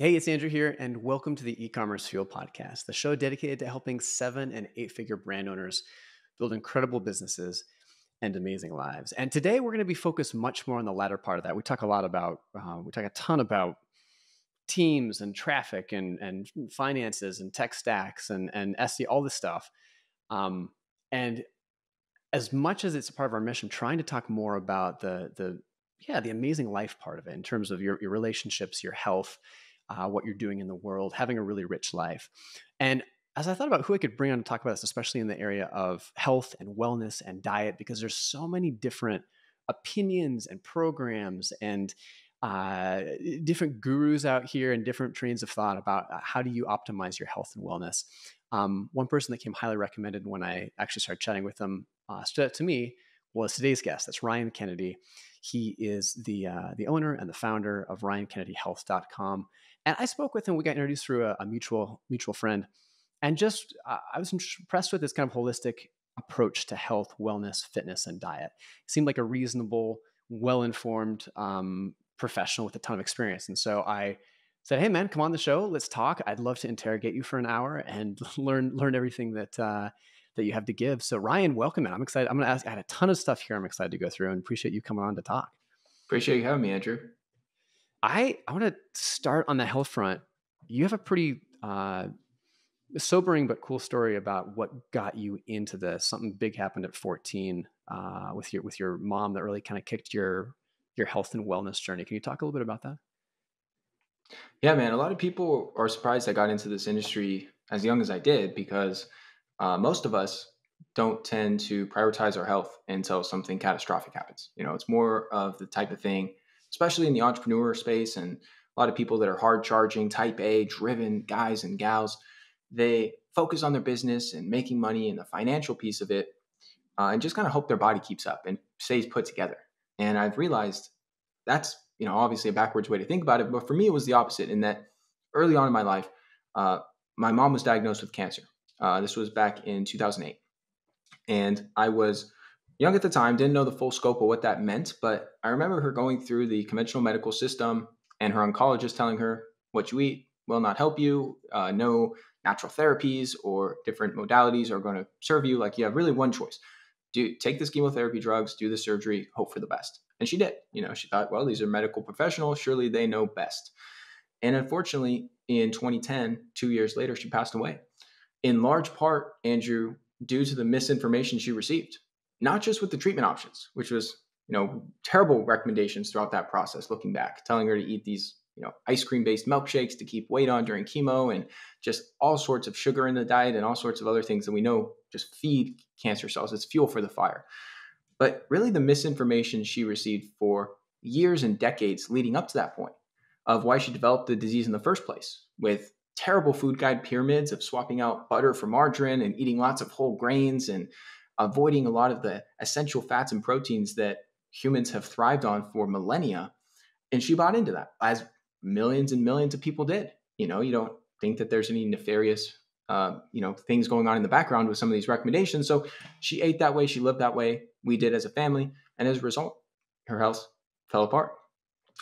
Hey, it's Andrew here, and welcome to the E-commerce Fuel Podcast, the show dedicated to helping 7 and 8-figure brand owners build incredible businesses and amazing lives. And today we're going to be focused much more on the latter part of that. We talk a ton about teams and traffic and finances and tech stacks and SEO, all this stuff. And as much as it's a part of our mission, trying to talk more about the amazing life part of it in terms of your relationships, your health, what you're doing in the world, having a really rich life. And as I thought about who I could bring on to talk about this, especially in the area of health and wellness and diet, because there's so many different opinions and programs and different gurus out here and different trains of thought about how do you optimize your health and wellness. One person that came highly recommended when I actually started chatting with them stood out to me was today's guest. That's Ryan Kennedy. He is the owner and the founder of RyanKennedyHealth.com. And I spoke with him. We got introduced through a mutual friend. And just I was impressed with this kind of holistic approach to health, wellness, fitness, and diet. It seemed like a reasonable, well-informed professional with a ton of experience. And so I said, "Hey, man, come on the show. Let's talk. I'd love to interrogate you for an hour and learn everything that you have to give." So Ryan, welcome, man. I'm excited. I'm going to ask. I had a ton of stuff here I'm excited to go through, and appreciate you coming on to talk. Appreciate you having me, Andrew. I want to start on the health front. You have a pretty sobering but cool story about what got you into this. Something big happened at 14 with your mom that really kind of kicked your health and wellness journey. Can you talk a little bit about that? Yeah, man. A lot of people are surprised I got into this industry as young as I did because most of us don't tend to prioritize our health until something catastrophic happens. It's more of the type of thing, especially in the entrepreneur space, and a lot of people that are hard charging, type A, driven guys and gals, they focus on their business and making money and the financial piece of it, and just kind of hope their body keeps up and stays put together. And I've realized that's obviously a backwards way to think about it, but for me it was the opposite. In that early on in my life, my mom was diagnosed with cancer. This was back in 2008, and I was young at the time, didn't know the full scope of what that meant, but I remember her going through the conventional medical system and her oncologist telling her, "What you eat will not help you. No natural therapies or different modalities are going to serve you. Like, you have really one choice. Take this chemotherapy drugs, do the surgery, hope for the best." And she did. She thought, well, these are medical professionals. Surely they know best. And unfortunately, in 2010, 2 years later, she passed away. In large part, Andrew, due to the misinformation she received, not just with the treatment options, which was, terrible recommendations throughout that process, looking back, telling her to eat these, ice cream based milkshakes to keep weight on during chemo, and just all sorts of sugar in the diet and all sorts of other things that we know just feed cancer cells. It's fuel for the fire. But really the misinformation she received for years and decades leading up to that point of why she developed the disease in the first place, with terrible food guide pyramids of swapping out butter for margarine and eating lots of whole grains and avoiding a lot of the essential fats and proteins that humans have thrived on for millennia. And she bought into that, as millions and millions of people did. You don't think that there's any nefarious things going on in the background with some of these recommendations. So she ate that way. She lived that way. We did as a family. And as a result, her health fell apart.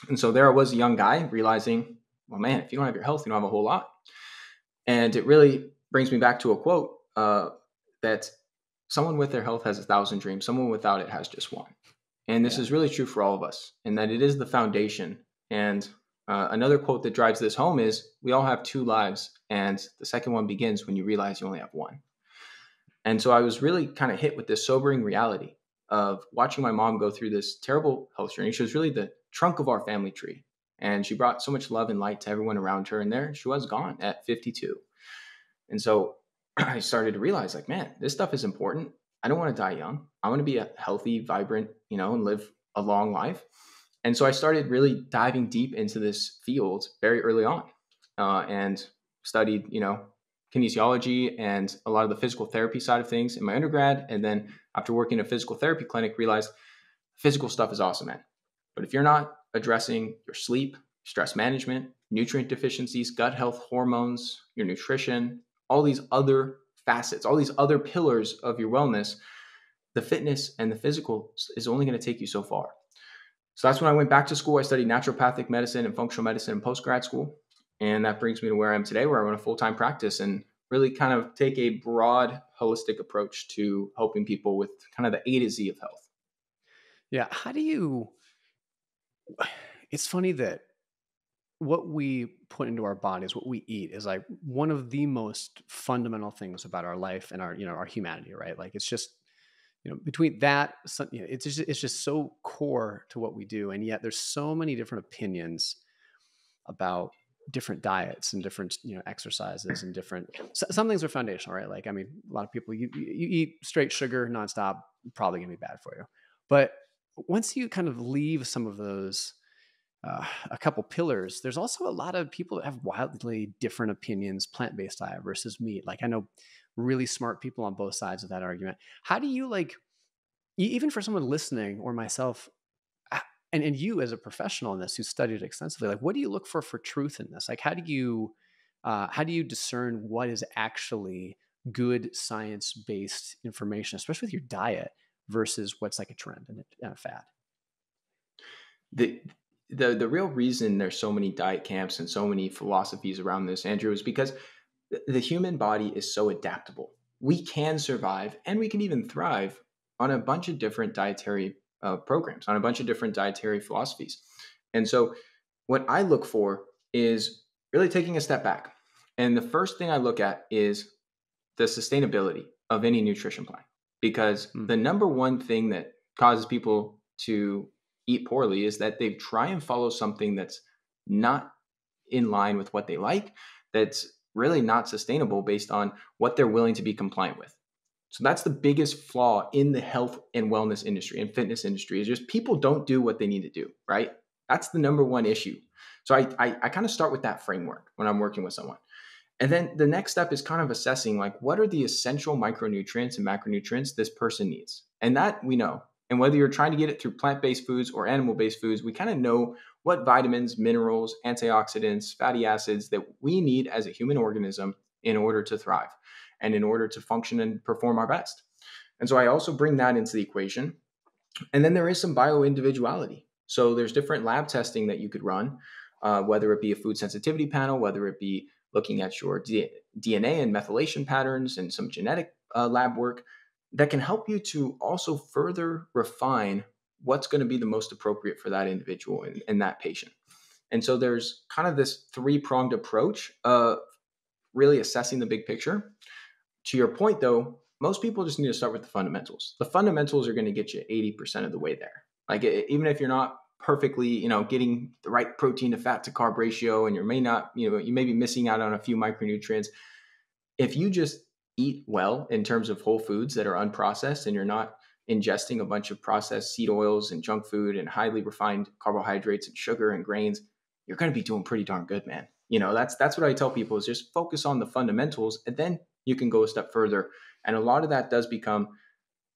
And so there I was, a young guy, realizing, well, man, if you don't have your health, you don't have a whole lot. And it really brings me back to a quote that someone with their health has 1,000 dreams. Someone without it has just one. And this is really true for all of us, in that it is the foundation. And another quote that drives this home is, we all have two lives, and the second one begins when you realize you only have one. And so I was really kind of hit with this sobering reality of watching my mom go through this terrible health journey. She was really the trunk of our family tree, and she brought so much love and light to everyone around her. And there she was, gone at 52. And so I started to realize, like, man, this stuff is important. I don't want to die young. I want to be a healthy, vibrant, and live a long life. And so I started really diving deep into this field very early on, and studied, kinesiology and a lot of the physical therapy side of things in my undergrad. And then after working in a physical therapy clinic, realized physical stuff is awesome, man. But if you're not addressing your sleep, stress management, nutrient deficiencies, gut health, hormones, your nutrition, all these other facets, all these other pillars of your wellness, the fitness and the physical is only going to take you so far. So that's when I went back to school. I studied naturopathic medicine and functional medicine in post-grad school. And that brings me to where I am today, where I run a full-time practice and really kind of take a broad, holistic approach to helping people with kind of the A to Z of health. Yeah. It's funny that what we put into our bodies, what we eat, is like one of the most fundamental things about our life and our humanity, right? Like it's just, between that, it's just so core to what we do. And yet there's so many different opinions about different diets and different exercises and different some things are foundational, right? Like, I mean, a lot of people, you eat straight sugar nonstop, probably gonna be bad for you. But once you kind of leave some of those a couple pillars, there's also a lot of people that have wildly different opinions, plant-based diet versus meat. Like, I know really smart people on both sides of that argument. How do you, like, even for someone listening or myself, and you as a professional in this who studied extensively, like, what do you look for truth in this? Like, how do you discern what is actually good science-based information, especially with your diet, versus what's like a trend and a fad? The, the real reason there's so many diet camps and so many philosophies around this, Andrew, is because the human body is so adaptable. We can survive and we can even thrive on a bunch of different dietary programs, on a bunch of different dietary philosophies. And so, what I look for is really taking a step back. And the first thing I look at is the sustainability of any nutrition plan. Because Mm. the number one thing that causes people to eat poorly is that they try and follow something that's not in line with what they like, that's really not sustainable based on what they're willing to be compliant with. So that's the biggest flaw in the health and wellness industry and fitness industry, is just people don't do what they need to do, right? That's the number one issue. So I kind of start with that framework when I'm working with someone. And then the next step is kind of assessing, like, what are the essential micronutrients and macronutrients this person needs? And that we know. And whether you're trying to get it through plant-based foods or animal-based foods, we kind of know what vitamins, minerals, antioxidants, fatty acids that we need as a human organism in order to thrive and in order to function and perform our best. And so I also bring that into the equation. And then there is some bio individuality. So there's different lab testing that you could run, whether it be a food sensitivity panel, whether it be looking at your DNA and methylation patterns and some genetic lab work that can help you to also further refine what's going to be the most appropriate for that individual and that patient. And so there's kind of this three-pronged approach of really assessing the big picture. To your point, though, most people just need to start with the fundamentals. The fundamentals are going to get you 80% of the way there. Like, even if you're not perfectly, getting the right protein to fat to carb ratio, and you may be missing out on a few micronutrients. If you just eat well in terms of whole foods that are unprocessed, and you're not ingesting a bunch of processed seed oils and junk food and highly refined carbohydrates and sugar and grains, you're going to be doing pretty darn good, man. That's what I tell people, is just focus on the fundamentals, and then you can go a step further. And a lot of that does become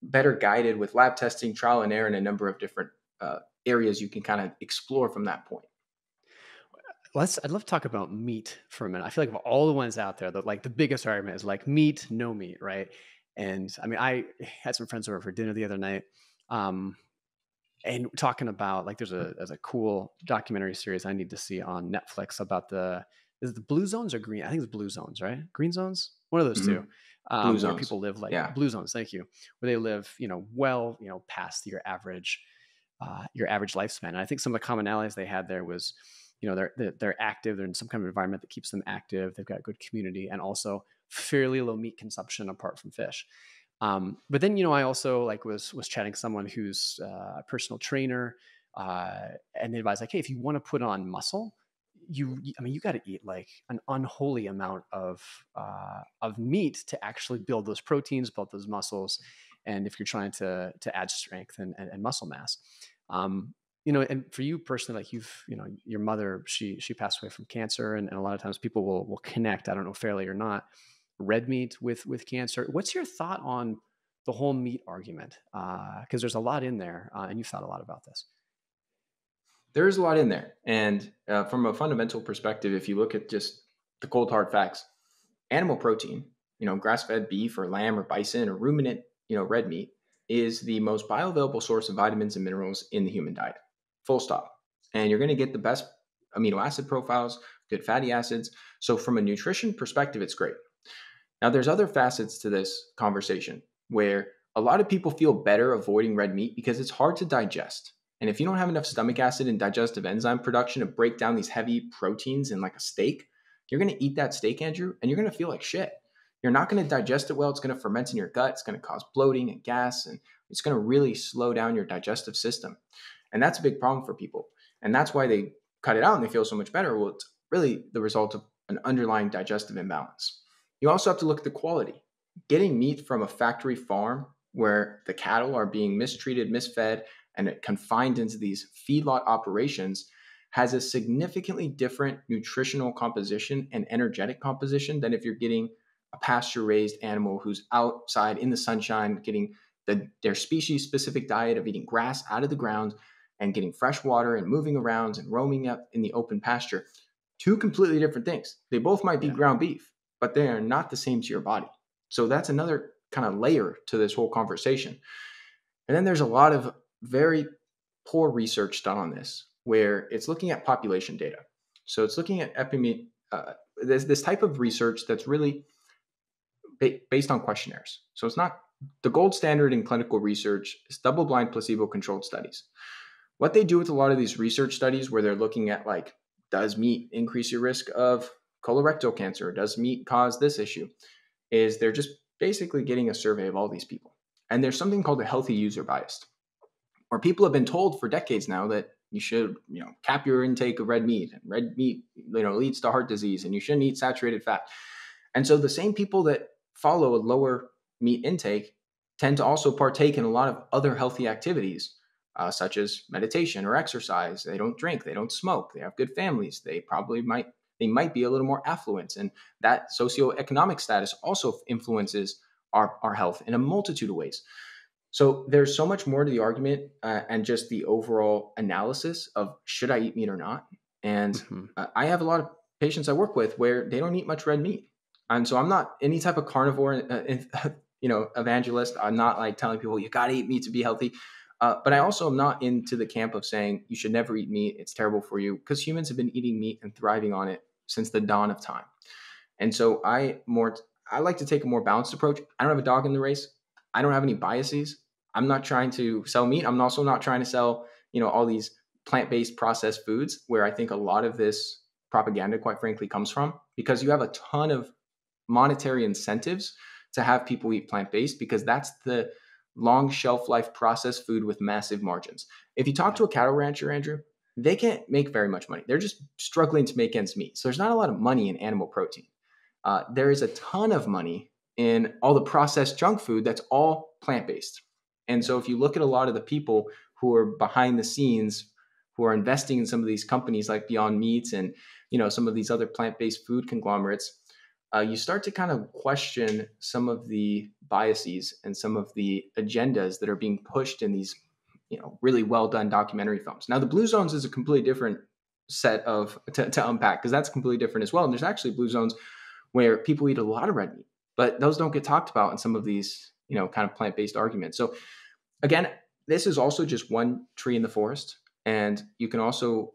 better guided with lab testing, trial and error, and a number of different areas you can kind of explore from that point. I'd love to talk about meat for a minute. I feel like of all the ones out there, that, like, the biggest argument is like meat, no meat, right? And I mean, I had some friends over for dinner the other night, um, and talking about, like, there's a cool documentary series I need to see on Netflix about is it the blue zones or green? I think it's blue zones, right? Green zones, one of those two, Mm-hmm. Blue where zones. people live, like, Yeah. blue zones. Thank you, where they live, well, past your average lifespan. And I think some of the commonalities they had there was, they're active. They're in some kind of environment that keeps them active. They've got good community, and also fairly low meat consumption apart from fish. But then, I also, like, was chatting to someone who's a personal trainer, and they advised, like, hey, if you want to put on muscle, I mean, you got to eat like an unholy amount of meat to actually build those proteins, build those muscles, and if you're trying to add strength and muscle mass. And for you personally, like, your mother, she passed away from cancer, and a lot of times people will connect, I don't know, fairly or not, red meat with cancer. What's your thought on the whole meat argument? Because there's a lot in there, and you've thought a lot about this. There is a lot in there. And from a fundamental perspective, if you look at just the cold hard facts, animal protein, grass-fed beef or lamb or bison or ruminant, red meat, is the most bioavailable source of vitamins and minerals in the human diet. Full stop. And you're going to get the best amino acid profiles, good fatty acids. So from a nutrition perspective, it's great. Now, there's other facets to this conversation where a lot of people feel better avoiding red meat because it's hard to digest. And if you don't have enough stomach acid and digestive enzyme production to break down these heavy proteins in like a steak, you're going to eat that steak, Andrew, and you're going to feel like shit. You're not going to digest it well. It's going to ferment in your gut. It's going to cause bloating and gas, and it's going to really slow down your digestive system. And that's a big problem for people. And that's why they cut it out and they feel so much better. Well, it's really the result of an underlying digestive imbalance. You also have to look at the quality. Getting meat from a factory farm where the cattle are being mistreated, misfed, and confined into these feedlot operations has a significantly different nutritional composition and energetic composition than if you're getting a pasture-raised animal who's outside in the sunshine, getting their species-specific diet of eating grass out of the ground and getting fresh water and moving around and roaming up in the open pasture. Two completely different things. They both might be Yeah. ground beef, but they are not the same to your body. So that's another kind of layer to this whole conversation. And then there's a lot of very poor research done on this, where it's looking at population data. So it's looking at this type of research that's really based on questionnaires. So it's not the gold standard in clinical research is double-blind placebo-controlled studies. What they do with a lot of these research studies where they're looking at like, does meat increase your risk of colorectal cancer? Does meat cause this issue? Is they're just basically getting a survey of all these people. And there's something called a healthy user bias, where people have been told for decades now that you should, cap your intake of red meat, and red meat, leads to heart disease, and you shouldn't eat saturated fat. And so the same people that follow a lower meat intake tend to also partake in a lot of other healthy activities, such as meditation or exercise. They don't drink, they don't smoke, they have good families. They might be a little more affluent, and that socioeconomic status also influences our health in a multitude of ways. So there's so much more to the argument and just the overall analysis of should I eat meat or not. And Mhm. I have a lot of patients I work with where they don't eat much red meat. And so I'm not any type of carnivore, evangelist. I'm not like telling people you got to eat meat to be healthy. But I also am not into the camp of saying you should never eat meat. It's terrible for you, because humans have been eating meat and thriving on it since the dawn of time. And so I like to take a more balanced approach. I don't have a dog in the race. I don't have any biases. I'm not trying to sell meat. I'm also not trying to sell, all these plant-based processed foods, where I think a lot of this propaganda, quite frankly, comes from, because you have a ton of monetary incentives to have people eat plant-based, because that's the long shelf life processed food with massive margins. If you talk Yeah. to a cattle rancher, Andrew, they can't make very much money. They're just struggling to make ends meet. So there's not a lot of money in animal protein. There is a ton of money in all the processed junk food that's all plant-based. And Yeah. so if you look at a lot of the people who are behind the scenes, who are investing in some of these companies like Beyond Meats and some of these other plant-based food conglomerates, you start to kind of question some of the biases and some of the agendas that are being pushed in these really well done documentary films. Now, the blue zones is a completely different set of to unpack, because that's completely different as well. And there's actually blue zones where people eat a lot of red meat, but those don't get talked about in some of these kind of plant-based arguments. So again, this is also just one tree in the forest, and you can also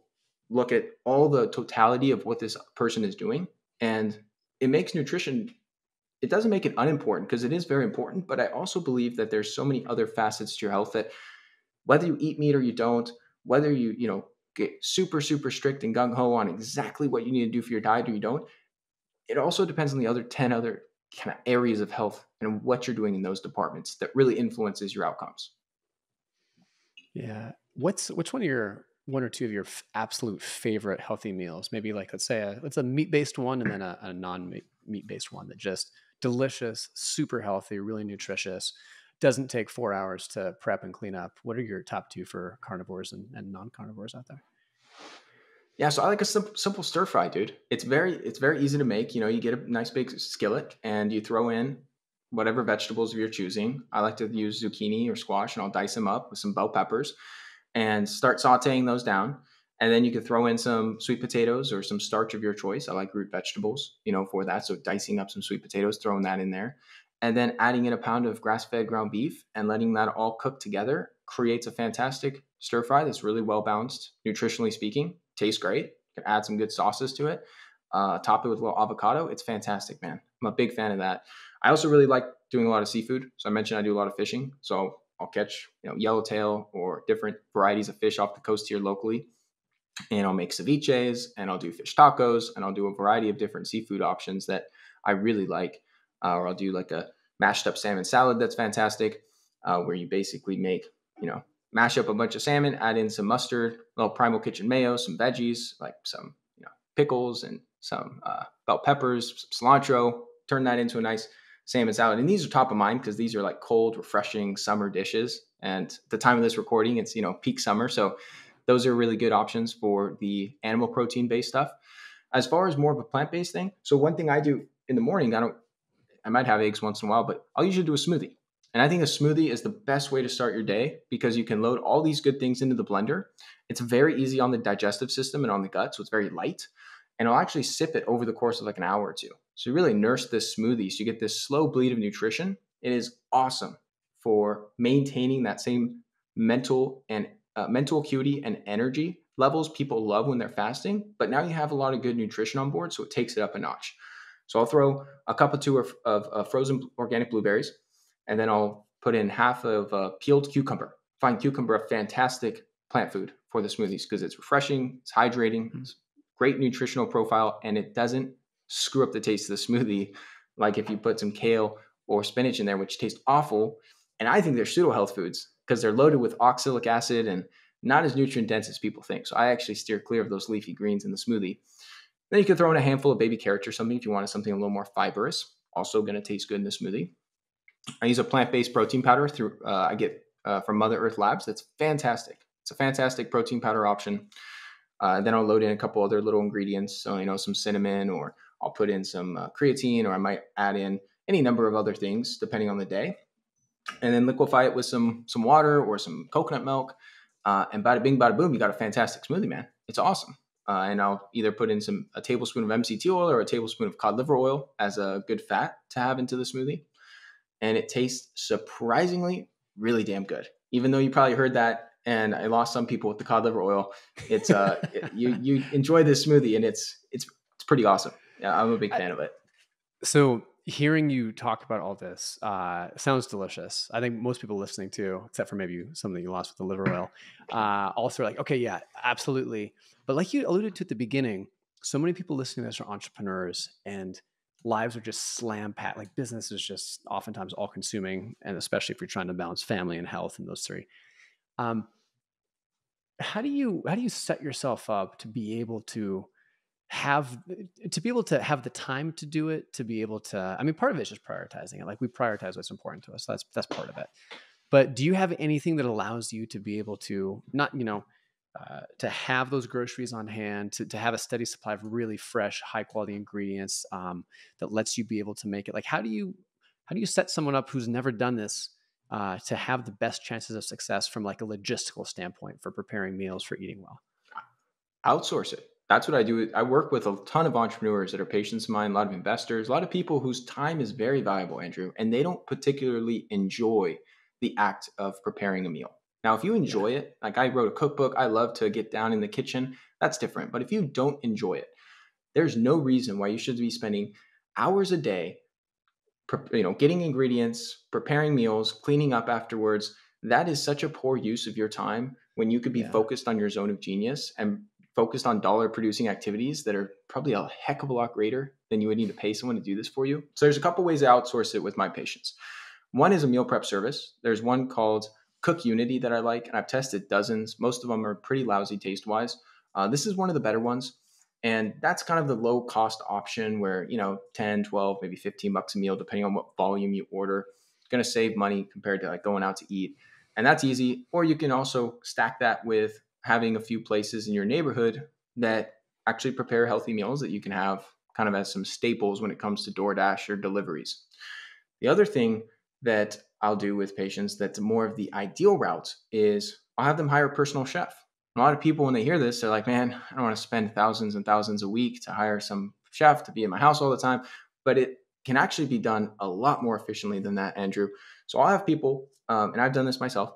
look at all the totality of what this person is doing, and it makes nutrition, it doesn't make it unimportant, because it is very important, but I also believe that there's so many other facets to your health that whether you eat meat or you don't, whether you get super super strict and gung-ho on exactly what you need to do for your diet or you don't, it also depends on the other 10 other kind of areas of health and what you're doing in those departments that really influences your outcomes. Yeah. Which one or two of your absolute favorite healthy meals? Maybe like let's a meat based one, and then a non meat based one that just delicious, super healthy, really nutritious, doesn't take 4 hours to prep and clean up. What are your top two for carnivores and non carnivores out there? Yeah, so I like a simple stir fry, dude. It's very easy to make. You get a nice big skillet and you throw in whatever vegetables you're choosing. I like to use zucchini or squash, and I'll dice them up with some bell peppers and start sauteing those down. And then you could throw in some sweet potatoes or some starch of your choice. I like root vegetables, for that. So dicing up some sweet potatoes, throwing that in there, and then adding in a pound of grass-fed ground beef and letting that all cook together creates a fantastic stir fry that's really well balanced, nutritionally speaking. Tastes great. can add some good sauces to it, top it with a little avocado. It's fantastic, man. I'm a big fan of that. I also really like doing a lot of seafood. So I mentioned I do a lot of fishing. So I'll catch, yellowtail or different varieties of fish off the coast here locally. And I'll make ceviches and I'll do fish tacos and I'll do a variety of different seafood options that I really like. Or I'll do like a mashed up salmon salad that's fantastic, where you basically make, mash up a bunch of salmon, add in some mustard, a little Primal Kitchen mayo, some veggies like some, pickles and some bell peppers, some cilantro, turn that into a nice salmon salad. And these are top of mind because these are like cold, refreshing summer dishes. And at the time of this recording, it's, peak summer. So those are really good options for the animal protein based stuff. As far as more of a plant based thing, so one thing I do in the morning, I might have eggs once in a while, but I'll usually do a smoothie. And I think a smoothie is the best way to start your day because you can load all these good things into the blender. It's very easy on the digestive system and on the gut, so it's very light. And I'll actually sip it over the course of like an hour or two. So you really nurse this smoothie. So you get this slow bleed of nutrition. It is awesome for maintaining that same mental acuity and energy levels people love when they're fasting. But now you have a lot of good nutrition on board, so it takes it up a notch. So I'll throw a cup or two of frozen organic blueberries, and then I'll put in half of peeled cucumber. Find cucumber a fantastic plant food for the smoothies because it's refreshing, it's hydrating, it's great nutritional profile, and it doesn't screw up the taste of the smoothie like if you put some kale or spinach in there, which taste awful. And I think they're pseudo health foods because they're loaded with oxalic acid and not as nutrient dense as people think. So I actually steer clear of those leafy greens in the smoothie. Then you can throw in a handful of baby carrots or something if you wanted something a little more fibrous. Also going to taste good in the smoothie. I use a plant-based protein powder I get from Mother Earth Labs. That's fantastic. It's a fantastic protein powder option. Then I'll load in a couple other little ingredients. So, some cinnamon, or I'll put in some creatine, or I might add in any number of other things depending on the day. And then liquefy it with some water or some coconut milk. And bada bing, bada boom, you got a fantastic smoothie, man. It's awesome. And I'll either put in a tablespoon of MCT oil or a tablespoon of cod liver oil as a good fat to have into the smoothie. And it tastes surprisingly really damn good. Even though you probably heard that, and I lost some people with the cod liver oil, it's you enjoy this smoothie, and it's pretty awesome. Yeah, I'm a big fan of it. So hearing you talk about all this sounds delicious. I think most people listening too, except for maybe something you lost with the liver oil, also are like, okay, yeah, absolutely. But like you alluded to at the beginning, so many people listening to this are entrepreneurs and lives are just slam packed. Like business is just oftentimes all consuming, and especially if you're trying to balance family and health and those three. How do you set yourself up to be able to have the time to do it, to be able to, I mean, part of it is just prioritizing it. Like we prioritize what's important to us. So that's part of it. But do you have anything that allows you to be able to not, to have those groceries on hand, to have a steady supply of really fresh, high quality ingredients that lets you be able to make it? Like, how do you set someone up who's never done this to have the best chances of success from like a logistical standpoint for preparing meals, for eating well? Outsource it. That's what I do. I work with a ton of entrepreneurs that are patients of mine, a lot of investors, a lot of people whose time is very valuable, Andrew, and they don't particularly enjoy the act of preparing a meal. Now, if you enjoy it, like I wrote a cookbook, I love to get down in the kitchen, that's different. But if you don't enjoy it, there's no reason why you should be spending hours a day, getting ingredients, preparing meals, cleaning up afterwards. That is such a poor use of your time when you could be focused on your zone of genius and focused on dollar producing activities that are probably a heck of a lot greater than you would need to pay someone to do this for you. So there's a couple ways to outsource it with my patients. One is a meal prep service. There's one called Cook Unity that I like, and I've tested dozens. Most of them are pretty lousy taste wise. This is one of the better ones. And that's kind of the low cost option where, 10, 12, maybe $15 a meal, depending on what volume you order. It's going to save money compared to like going out to eat. And that's easy. Or you can also stack that with having a few places in your neighborhood that actually prepare healthy meals that you can have kind of as some staples when it comes to DoorDash or deliveries. The other thing that I'll do with patients that's more of the ideal route is I'll have them hire a personal chef. A lot of people, when they hear this, they're like, man, I don't want to spend thousands and thousands a week to hire some chef to be in my house all the time. But it can actually be done a lot more efficiently than that, Andrew. So I'll have people, and I've done this myself,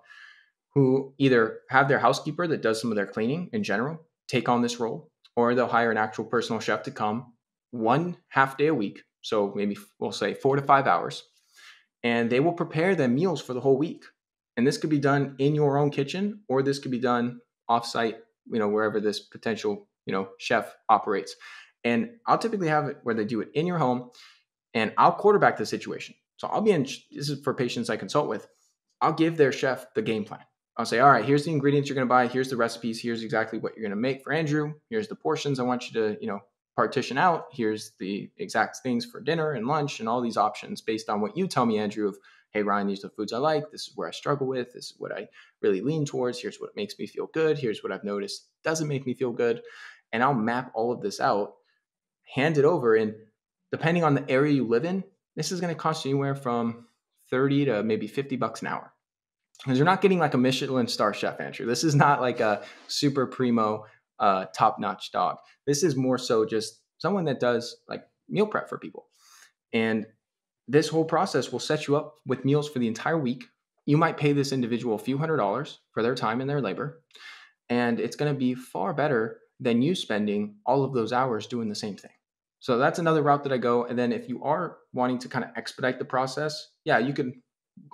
who either have their housekeeper that does some of their cleaning in general take on this role, or they'll hire an actual personal chef to come one half day a week. So maybe we'll say 4 to 5 hours, and they will prepare them meals for the whole week. And this could be done in your own kitchen, or this could be done offsite, wherever this potential, chef operates. And I'll typically have it where they do it in your home, and I'll quarterback the situation. So this is for patients I consult with. I'll give their chef the game plan. I'll say, all right, here's the ingredients you're going to buy. Here's the recipes. Here's exactly what you're going to make for Andrew. Here's the portions I want you to, partition out. Here's the exact things for dinner and lunch and all these options based on what you tell me, Andrew, of, hey, Ryan, these are the foods I like. This is where I struggle with. This is what I really lean towards. Here's what makes me feel good. Here's what I've noticed doesn't make me feel good. And I'll map all of this out, hand it over. And depending on the area you live in, this is going to cost you anywhere from 30 to maybe $50 an hour. Because you're not getting like a Michelin star chef, Andrew. This is not like a super primo, top-notch dog. This is more so just someone that does like meal prep for people. And this whole process will set you up with meals for the entire week. You might pay this individual a few $100s for their time and their labor. And it's going to be far better than you spending all of those hours doing the same thing. So that's another route that I go. And then if you are wanting to kind of expedite the process, yeah, you can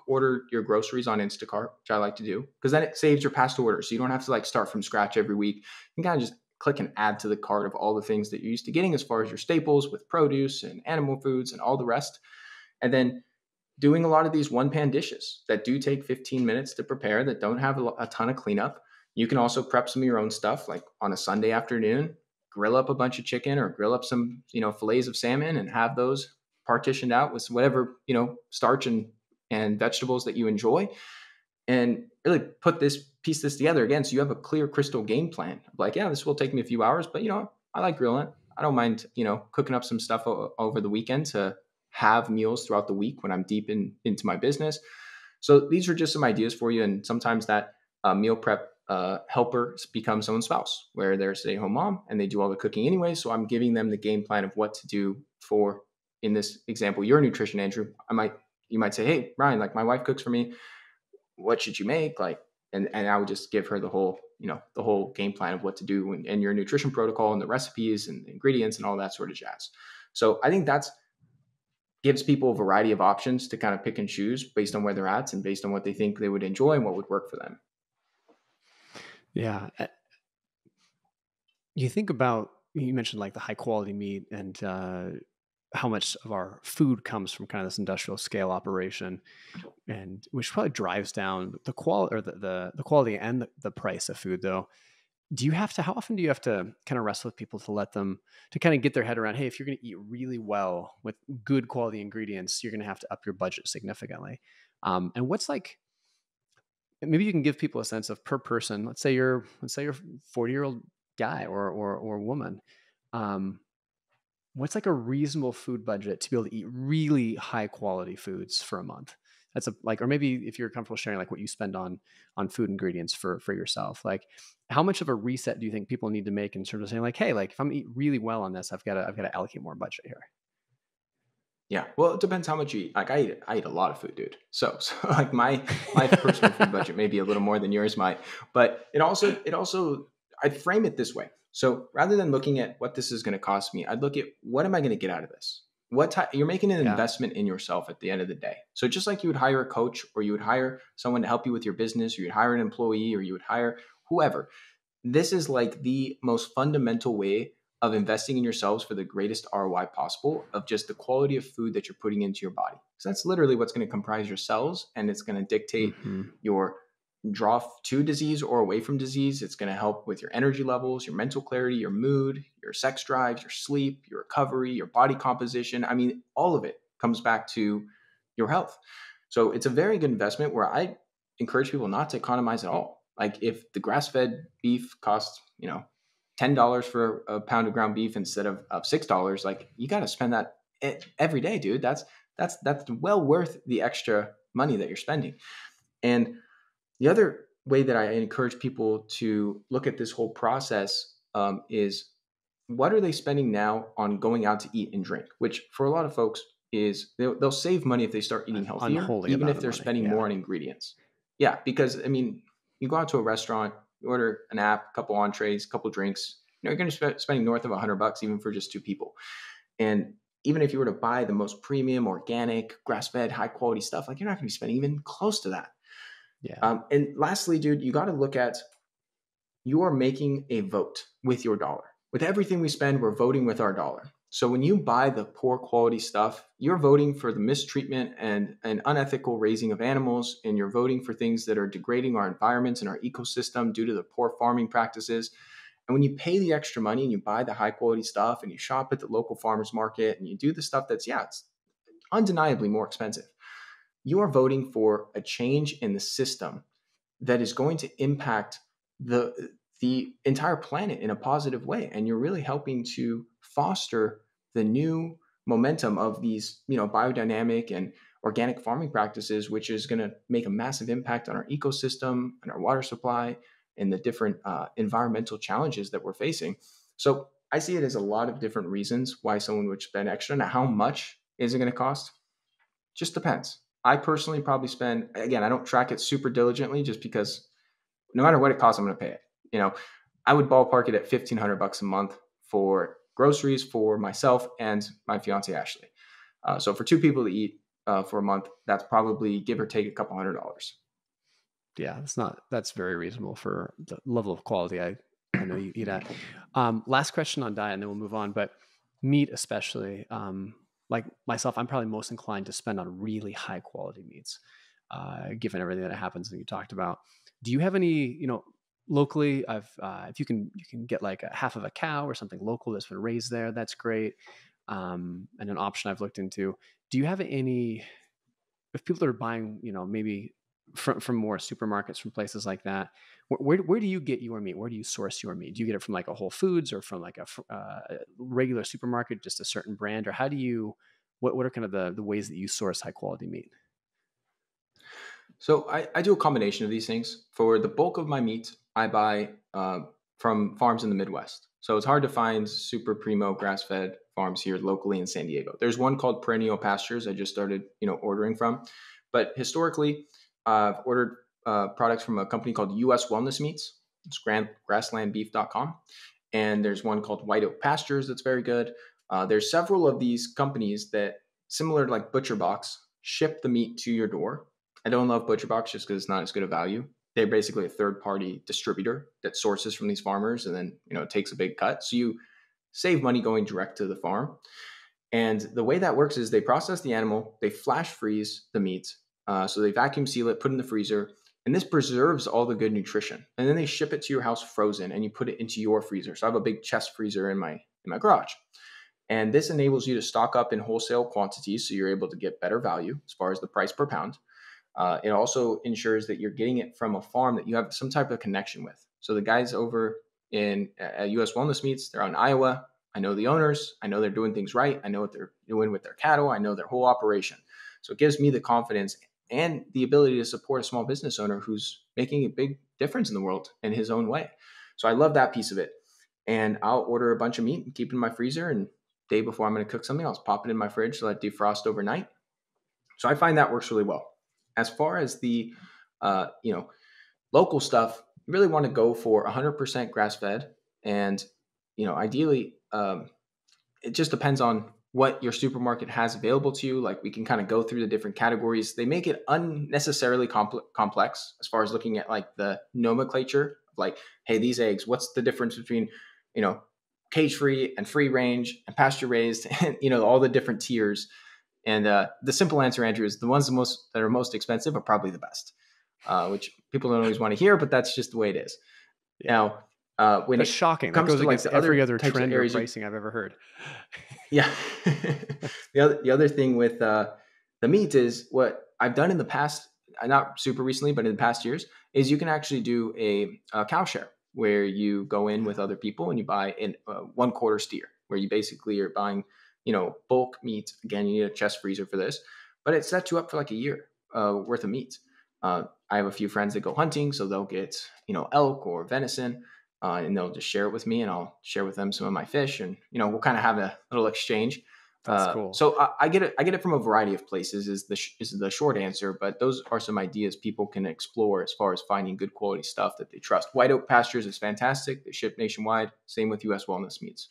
order your groceries on Instacart, which I like to do, because then it saves your past orders. So you don't have to like start from scratch every week. You can kind of just click and add to the cart of all the things that you're used to getting as far as your staples with produce and animal foods and all the rest. And then doing a lot of these one pan dishes that do take 15 minutes to prepare, that don't have a ton of cleanup. You can also prep some of your own stuff, like on a Sunday afternoon, grill up a bunch of chicken or grill up some, fillets of salmon and have those partitioned out with whatever, starch and vegetables that you enjoy, and really piece this together again. So you have a clear crystal game plan. Like, yeah, this will take me a few hours, but I like grilling. I don't mind, cooking up some stuff over the weekend to have meals throughout the week when I'm deep into my business. So these are just some ideas for you. And sometimes that meal prep helper becomes someone's spouse, where they're a stay-at-home mom and they do all the cooking anyway. So I'm giving them the game plan of what to do for, in this example, your nutrition, Andrew. You might say, hey, Ryan, like my wife cooks for me. What should you make? Like, and I would just give her the whole game plan of what to do and your nutrition protocol and the recipes and the ingredients and all that sort of jazz. So I think that's gives people a variety of options to kind of pick and choose based on where they're at and based on what they think they would enjoy and what would work for them. Yeah. You mentioned like the high quality meat and how much of our food comes from kind of this industrial scale operation, and which probably drives down the quality or the quality and the price of food. Though, how often do you have to kind of wrestle with people to let them to kind of get their head around, hey, if you're going to eat really well with good quality ingredients, you're going to have to up your budget significantly. And what's like, maybe you can give people a sense of per person. Let's say you're a 40-year-old guy or woman. What's like a reasonable food budget to be able to eat really high quality foods for a month? Or maybe if you're comfortable sharing like what you spend on food ingredients for yourself, like how much of a reset do you think people need to make in terms of saying like, hey, like if I'm gonna eat really well on this, I've got to allocate more budget here. Yeah. Well, it depends how much you eat. Like I eat a lot of food, dude. So like my personal food budget may be a little more than yours might, but it also, I'd frame it this way. So rather than looking at what this is going to cost me, I'd look at what am I going to get out of this? You're making an investment in yourself at the end of the day. So just like you would hire a coach, or you would hire someone to help you with your business, or you'd hire an employee, or you would hire whoever, this is like the most fundamental way of investing in yourselves for the greatest ROI possible, of just the quality of food that you're putting into your body. So that's literally what's going to comprise your cells, and it's going to dictate your draw to disease or away from disease. It's going to help with your energy levels, your mental clarity, your mood, your sex drives, your sleep, your recovery, your body composition. I mean, all of it comes back to your health. So it's a very good investment where I encourage people not to economize at all. Like if the grass-fed beef costs, $10 for a pound of ground beef instead of $6, like you got to spend that every day, dude. That's well worth the extra money that you're spending. And the other way that I encourage people to look at this whole process is, what are they spending now on going out to eat and drink? Which for a lot of folks is they'll save money if they start eating healthier, even if they're spending more on ingredients. Yeah, because I mean, you go out to a restaurant, you order an app, a couple entrees, a couple drinks, you're going to be spending north of $100 even for just two people. And even if you were to buy the most premium, organic, grass-fed, high-quality stuff, like you're not going to be spending even close to that. Yeah. And lastly, dude, you got to look at, you are making a vote with your dollar. With everything we spend, we're voting with our dollar. So when you buy the poor quality stuff, you're voting for the mistreatment and an unethical raising of animals, and you're voting for things that are degrading our environments and our ecosystem due to the poor farming practices. And when you pay the extra money and you buy the high quality stuff and you shop at the local farmers market and you do the stuff that's, yeah, it's undeniably more expensive, you are voting for a change in the system that is going to impact the entire planet in a positive way, and you're really helping to foster the new momentum of these, biodynamic and organic farming practices, which is going to make a massive impact on our ecosystem and our water supply and the different environmental challenges that we're facing. So I see it as a lot of different reasons why someone would spend extra. Now, how much is it going to cost? Just depends. I personally probably spend, again, I don't track it super diligently just because no matter what it costs, I'm going to pay it. I would ballpark it at $1,500 a month for groceries for myself and my fiance, Ashley. So for two people to eat for a month, that's probably give or take a couple $100. Yeah, that's very reasonable for the level of quality I know you eat at. Last question on diet, and then we'll move on. But meat, especially, like myself, I'm probably most inclined to spend on really high quality meats, given everything that happens that you talked about. Do you have any, locally? If you can get like a half of a cow or something local that's been raised there, that's great. And an option I've looked into. Do you have any? If people are buying, maybe from more supermarkets, from places like that, where do you get your meat? Where do you source your meat? Do you get it from like a Whole Foods or from like a regular supermarket, just a certain brand, or how do you? What are kind of the ways that you source high quality meat? So I do a combination of these things. For the bulk of my meat, I buy from farms in the Midwest. So it's hard to find super primo grass-fed farms here locally in San Diego. There's one called Perennial Pastures I just started, ordering from. But historically, I've ordered products from a company called US Wellness Meats. It's grasslandbeef.com. And there's one called White Oak Pastures that's very good. There's several of these companies that, similar to like ButcherBox, ship the meat to your door. I don't love ButcherBox just because it's not as good a value. They're basically a third-party distributor that sources from these farmers and then takes a big cut. So you save money going direct to the farm. And the way that works is they process the animal, they flash freeze the meat, so they vacuum seal it, put it in the freezer, and this preserves all the good nutrition. And then they ship it to your house frozen, and you put it into your freezer. So I have a big chest freezer in my garage. And this enables you to stock up in wholesale quantities, so you're able to get better value as far as the price per pound. It also ensures that you're getting it from a farm that you have some type of connection with. So the guys over in US Wellness Meats, they're out in Iowa. I know the owners. I know they're doing things right. I know what they're doing with their cattle. I know their whole operation. So it gives me the confidence and the ability to support a small business owner who's making a big difference in the world in his own way. So I love that piece of it. And I'll order a bunch of meat and keep it in my freezer. And day before I'm going to cook something, I'll pop it in my fridge to let it defrost overnight. So I find that works really well. As far as the, local stuff, you really want to go for 100% grass-fed. And, ideally, it just depends on what your supermarket has available to you. Like we can kind of go through the different categories. They make it unnecessarily complex as far as looking at like the nomenclature of like, hey, these eggs, what's the difference between, cage-free and free range and pasture-raised and, all the different tiers. And the simple answer, Andrew, is the ones that are most expensive are probably the best, which people don't always want to hear, but that's just the way it is. Yeah. Now, when that's it shocking. That comes goes to like against the every other types of trend or areas, pricing I've ever heard. yeah. The other thing with the meat is what I've done in the past, not super recently, but in the past years, is you can actually do a cow share where you go in with other people and you buy in 1/4 steer, where you basically are buying bulk meat. Again, you need a chest freezer for this, but it sets you up for like a year worth of meat. I have a few friends that go hunting, so they'll get, elk or venison, and they'll just share it with me and I'll share with them some of my fish and, we'll kind of have a little exchange. That's cool. So I get it. I get it from a variety of places. Is the short answer, but those are some ideas people can explore as far as finding good quality stuff that they trust. White Oak Pastures is fantastic. They ship nationwide. Same with U.S. Wellness Meats.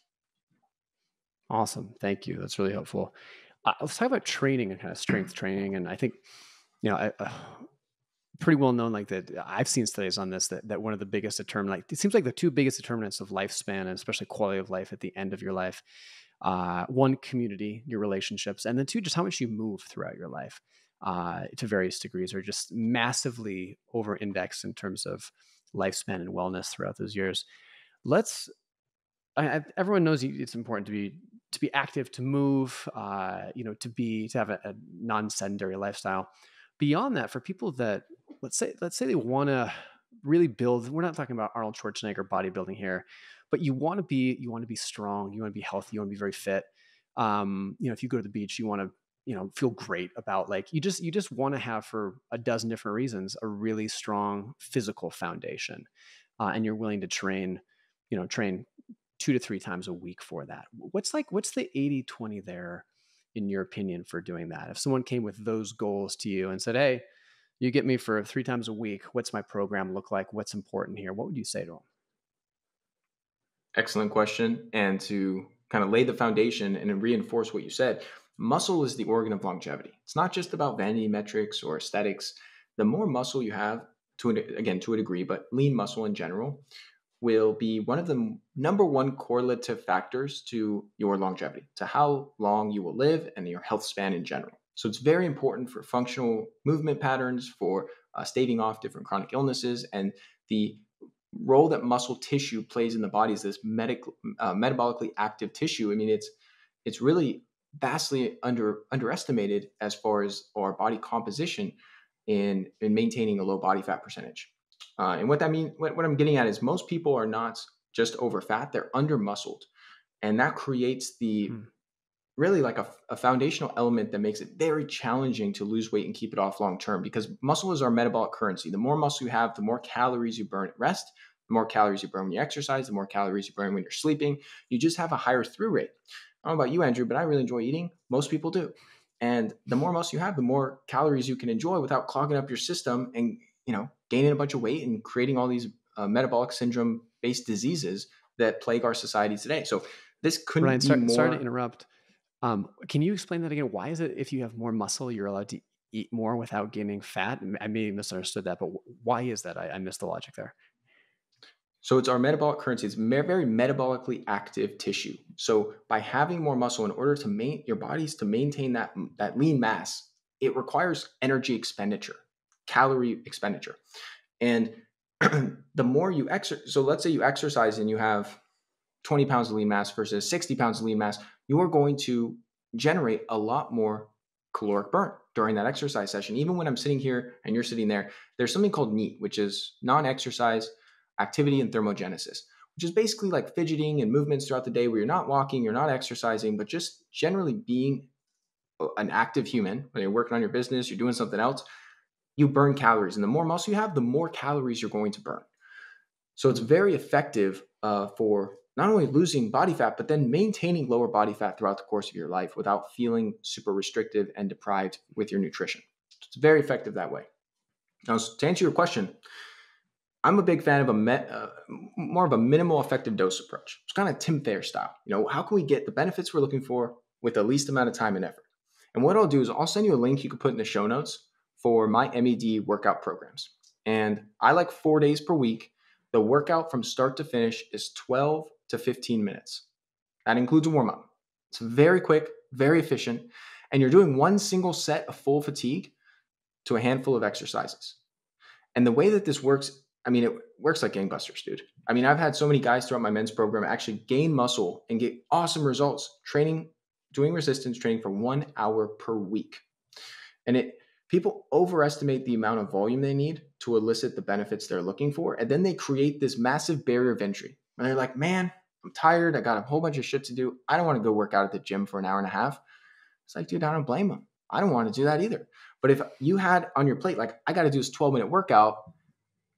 Awesome. Thank you. That's really helpful. Let's talk about training and kind of strength training. And I think, pretty well known, like that. I've seen studies on this that one of the biggest determinant, like it seems like the two biggest determinants of lifespan and especially quality of life at the end of your life, one, community, your relationships, and then two, just how much you move throughout your life to various degrees, are just massively over indexed in terms of lifespan and wellness throughout those years. Let's everyone knows it's important to be active, to move, to have a non-sedentary lifestyle. Beyond that, for people that let's say they want to really build, we're not talking about Arnold Schwarzenegger bodybuilding here, but you want to be strong, you want to be healthy, you want to be very fit. If you go to the beach, you want to feel great about, like, you just want to have, for a dozen different reasons, a really strong physical foundation, and you're willing to train 2 to 3 times a week for that. What's the 80/20 there, in your opinion, for doing that? If someone came with those goals to you and said, hey, you get me for 3 times a week, what's my program look like? What's important here? What would you say to them? Excellent question. And to kind of lay the foundation and reinforce what you said, muscle is the organ of longevity. It's not just about vanity metrics or aesthetics. The more muscle you have, to a degree, but lean muscle in general, will be one of the number one correlative factors to your longevity, to how long you will live and your health span in general. So it's very important for functional movement patterns, for staving off different chronic illnesses, and the role that muscle tissue plays in the body is this metabolically active tissue. I mean, it's really vastly underestimated as far as our body composition in maintaining a low body fat percentage. And what I'm getting at is most people are not just over fat; they're under muscled, and that creates the really like a foundational element that makes it very challenging to lose weight and keep it off long term, because muscle is our metabolic currency. The more muscle you have, the more calories you burn at rest, the more calories you burn when you exercise, the more calories you burn when you're sleeping. You just have a higher through rate. I don't know about you, Andrew, but I really enjoy eating. Most people do. And the more muscle you have, the more calories you can enjoy without clogging up your system and, gaining a bunch of weight and creating all these metabolic syndrome based diseases that plague our society today. So this couldn't Ryan, be more. sorry to interrupt. Can you explain that again? Why is it if you have more muscle, you're allowed to eat more without gaining fat? I may have misunderstood that, but why is that? I missed the logic there. So it's our metabolic currency. It's very metabolically active tissue. So by having more muscle, in order to your bodies to maintain that lean mass, it requires energy expenditure, calorie expenditure. And the more you exercise, so let's say you exercise and you have 20 pounds of lean mass versus 60 pounds of lean mass, you are going to generate a lot more caloric burn during that exercise session. Even when I'm sitting here and you're sitting there, there's something called NEAT, which is non-exercise activity and thermogenesis, which is basically like fidgeting and movements throughout the day where you're not walking, you're not exercising, but just generally being an active human. When you're working on your business, you're doing something else, you burn calories. And the more muscle you have, the more calories you're going to burn. So it's very effective for not only losing body fat, but then maintaining lower body fat throughout the course of your life without feeling super restrictive and deprived with your nutrition. It's very effective that way. Now, to answer your question, I'm a big fan of more of a minimal effective dose approach. It's kind of Tim Ferriss style. How can we get the benefits we're looking for with the least amount of time and effort? And what I'll do is I'll send you a link you can put in the show notes for my MED workout programs. And I like 4 days per week. The workout from start to finish is 12 to 15 minutes. That includes a warm-up. It's very quick, very efficient, and you're doing one single set of full fatigue to a handful of exercises. And the way that this works, it works like gangbusters, dude. I've had so many guys throughout my men's program actually gain muscle and get awesome results doing resistance training for 1 hour per week. And people overestimate the amount of volume they need to elicit the benefits they're looking for. And then they create this massive barrier of entry. And they're like, man, I'm tired. I got a whole bunch of shit to do. I don't want to go work out at the gym for an hour and a half. It's like, dude, I don't blame them. I don't want to do that either. But if you had on your plate, like, I got to do this 12-minute workout,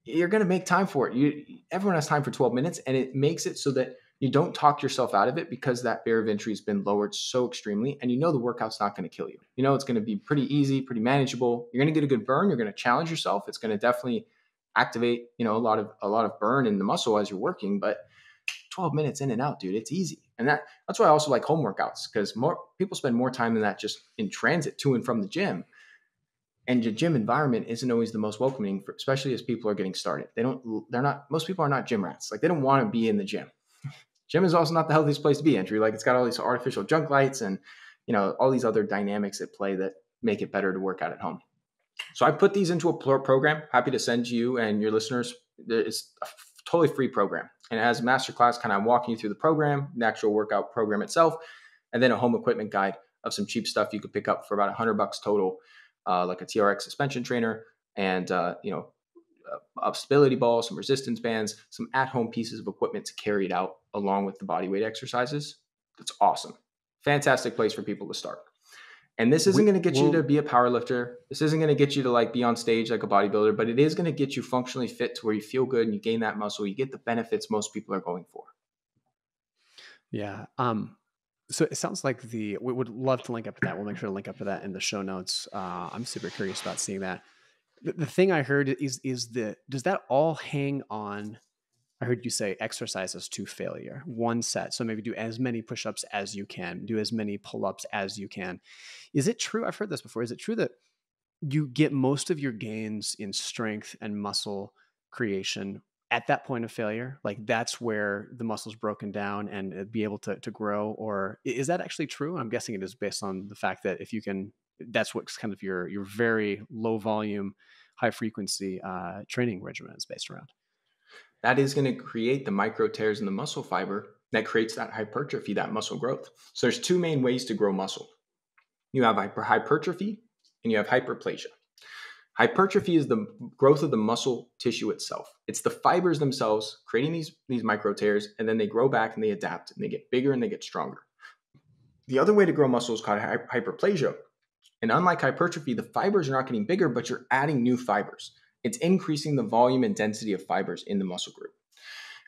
you're going to make time for it. Everyone has time for 12 minutes, and it makes it so that You don't talk yourself out of it because that barrier of entry has been lowered so extremely, and you know the workout's not going to kill you. You know it's going to be pretty easy, pretty manageable. You're going to get a good burn. You're going to challenge yourself. It's going to definitely activate, a lot of burn in the muscle as you're working, but 12 minutes in and out, dude, it's easy. And that's why I also like home workouts, because more people spend more time than that just in transit to and from the gym. And the gym environment isn't always the most welcoming, especially as people are getting started. Most people are not gym rats. Like, they don't want to be in the gym. Gym is also not the healthiest place to be, Andrew. Like, it's got all these artificial junk lights and, all these other dynamics at play that make it better to work out at home. So I put these into a program. Happy to send you and your listeners. It's a totally free program. And it has a masterclass kind of walking you through the program, the actual workout program itself, and then a home equipment guide of some cheap stuff you could pick up for about $100 total, like a TRX suspension trainer and, a stability ball, some resistance bands, some at-home pieces of equipment to carry it out along with the body weight exercises. That's awesome. Fantastic place for people to start. And this isn't going to get you to be a power lifter. This isn't going to get you to like be on stage like a bodybuilder, but it is going to get you functionally fit to where you feel good and you gain that muscle. You get the benefits most people are going for. Yeah. So it sounds like we would love to link up to that. We'll make sure to link up to that in the show notes. I'm super curious about seeing that. The thing I heard is does that all hang on? I heard you say exercises to failure, one set. So maybe do as many push-ups as you can, do as many pull-ups as you can. Is it true? I've heard this before. Is it true that you get most of your gains in strength and muscle creation at that point of failure? Like, that's where the muscle's broken down and be able to grow? Or is that actually true? I'm guessing it is, based on the fact that if you can, that's what's kind of your very low volume, high frequency training regimen is based around. That is going to create the micro tears in the muscle fiber that creates that hypertrophy, that muscle growth. So there's two main ways to grow muscle. You have hypertrophy and you have hyperplasia. Hypertrophy is the growth of the muscle tissue itself. It's the fibers themselves creating these micro tears, and then they grow back and they adapt and they get bigger and they get stronger. The other way to grow muscle is called hyperplasia. And unlike hypertrophy, the fibers are not getting bigger, but you're adding new fibers. It's increasing the volume and density of fibers in the muscle group.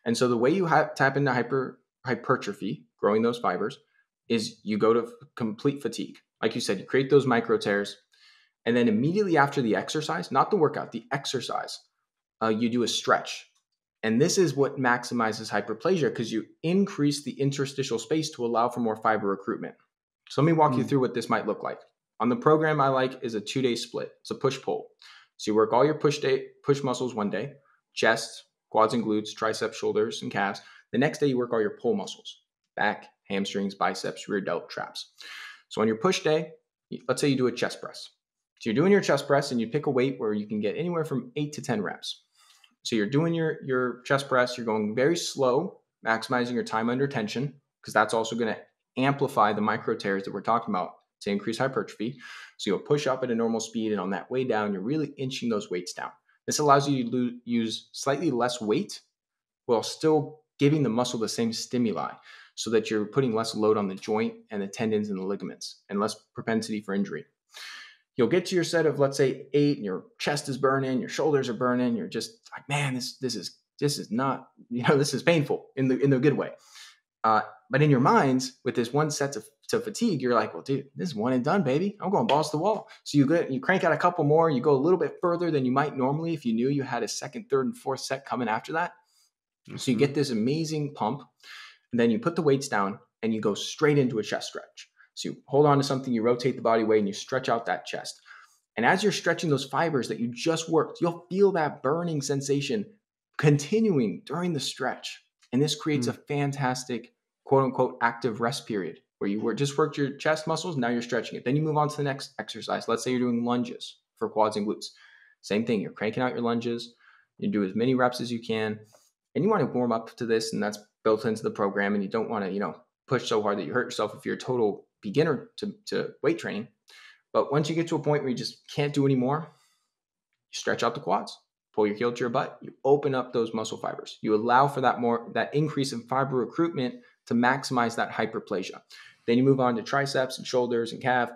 And so the way you tap into hypertrophy, growing those fibers, is you go to complete fatigue. Like you said, you create those micro tears. And then immediately after the exercise, not the workout, the exercise, you do a stretch. And this is what maximizes hyperplasia, because you increase the interstitial space to allow for more fiber recruitment. So let me walk you through what this might look like. On the program I like is a 2-day split. It's a push-pull. So you work all your push muscles one day, chest, quads and glutes, triceps, shoulders, and calves. The next day you work all your pull muscles, back, hamstrings, biceps, rear delt, traps. So on your push day, let's say you do a chest press. So you're doing your chest press and you pick a weight where you can get anywhere from 8 to 10 reps. So you're doing your chest press, you're going very slow, maximizing your time under tension, because that's also going to amplify the micro tears that we're talking about to increase hypertrophy. So you'll push up at a normal speed, and on that way down, you're really inching those weights down. This allows you to use slightly less weight while still giving the muscle the same stimuli, so that you're putting less load on the joint and the tendons and the ligaments and less propensity for injury. You'll get to your set of, let's say, 8, and your chest is burning, your shoulders are burning. You're just like, man, this is not, this is painful in the good way. But in your minds, with this one set to fatigue, you're like, well, dude, this is one and done, baby. I'm going balls to the wall. So you crank out a couple more. You go a little bit further than you might normally if you knew you had a second, third, and fourth set coming after that. Mm-hmm. So you get this amazing pump, and then you put the weights down and you go straight into a chest stretch. So you hold on to something, you rotate the body weight, and you stretch out that chest. And as you're stretching those fibers that you just worked, you'll feel that burning sensation continuing during the stretch. And this creates a fantastic, quote unquote, active rest period where you just worked your chest muscles. Now you're stretching it. Then you move on to the next exercise. Let's say you're doing lunges for quads and glutes. Same thing. You're cranking out your lunges. You do as many reps as you can. And you want to warm up to this, and that's built into the program. And you don't want to, push so hard that you hurt yourself if you're a total beginner to weight training. But once you get to a point where you just can't do anymore, you stretch out the quads, pull your heel to your butt, you open up those muscle fibers. You allow for that increase in fiber recruitment to maximize that hyperplasia. Then you move on to triceps and shoulders and calf,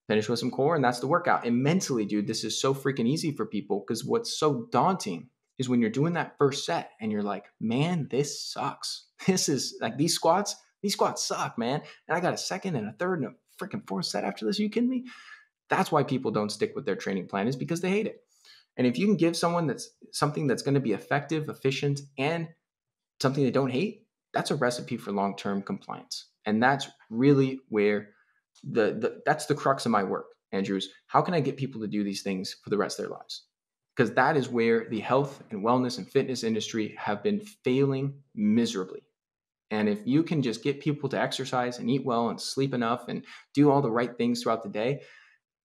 finish with some core, and that's the workout. And mentally, dude, this is so freaking easy for people, because what's so daunting is when you're doing that first set and you're like, man, this sucks. This is like these squats suck, man. And I got a second and a third and a freaking fourth set after this. Are you kidding me? That's why people don't stick with their training plan, is because they hate it. And if you can give someone that's something that's going to be effective, efficient, and something they don't hate, that's a recipe for long-term compliance. And that's really where that's the crux of my work, Andrews. How can I get people to do these things for the rest of their lives? Because that is where the health and wellness and fitness industry have been failing miserably. And if you can just get people to exercise and eat well and sleep enough and do all the right things throughout the day,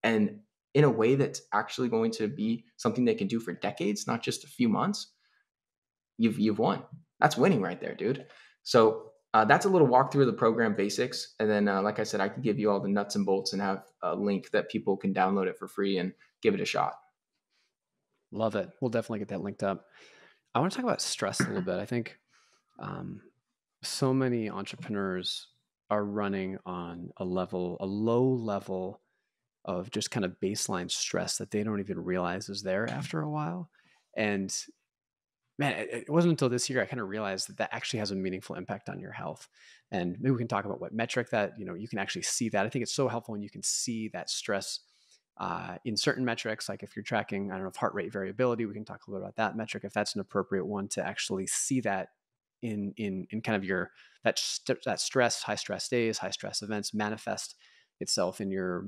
and in a way that's actually going to be something they can do for decades, not just a few months, you've won. That's winning right there, dude. So that's a little walkthrough of the program basics. And then, like I said, I can give you all the nuts and bolts and have a link that people can download it for free and give it a shot. Love it. We'll definitely get that linked up. I want to talk about stress a little bit. I think so many entrepreneurs are running on a low level of just kind of baseline stress that they don't even realize is there after a while. And man, it wasn't until this year I kind of realized that actually has a meaningful impact on your health. And maybe we can talk about what metric that, you can actually see that. I think it's so helpful when you can see that stress in certain metrics. Like if you're tracking, I don't know, if heart rate variability, we can talk a little about that metric, if that's an appropriate one to actually see that in kind of that stress, high stress days, high stress events manifest itself in your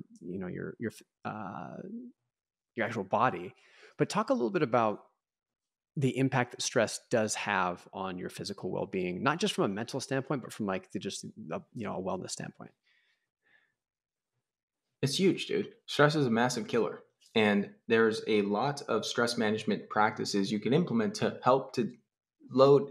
actual body. But talk a little bit about the impact that stress does have on your physical well-being, not just from a mental standpoint, but from like a wellness standpoint. It's huge, dude. Stress is a massive killer. And there's a lot of stress management practices you can implement to help to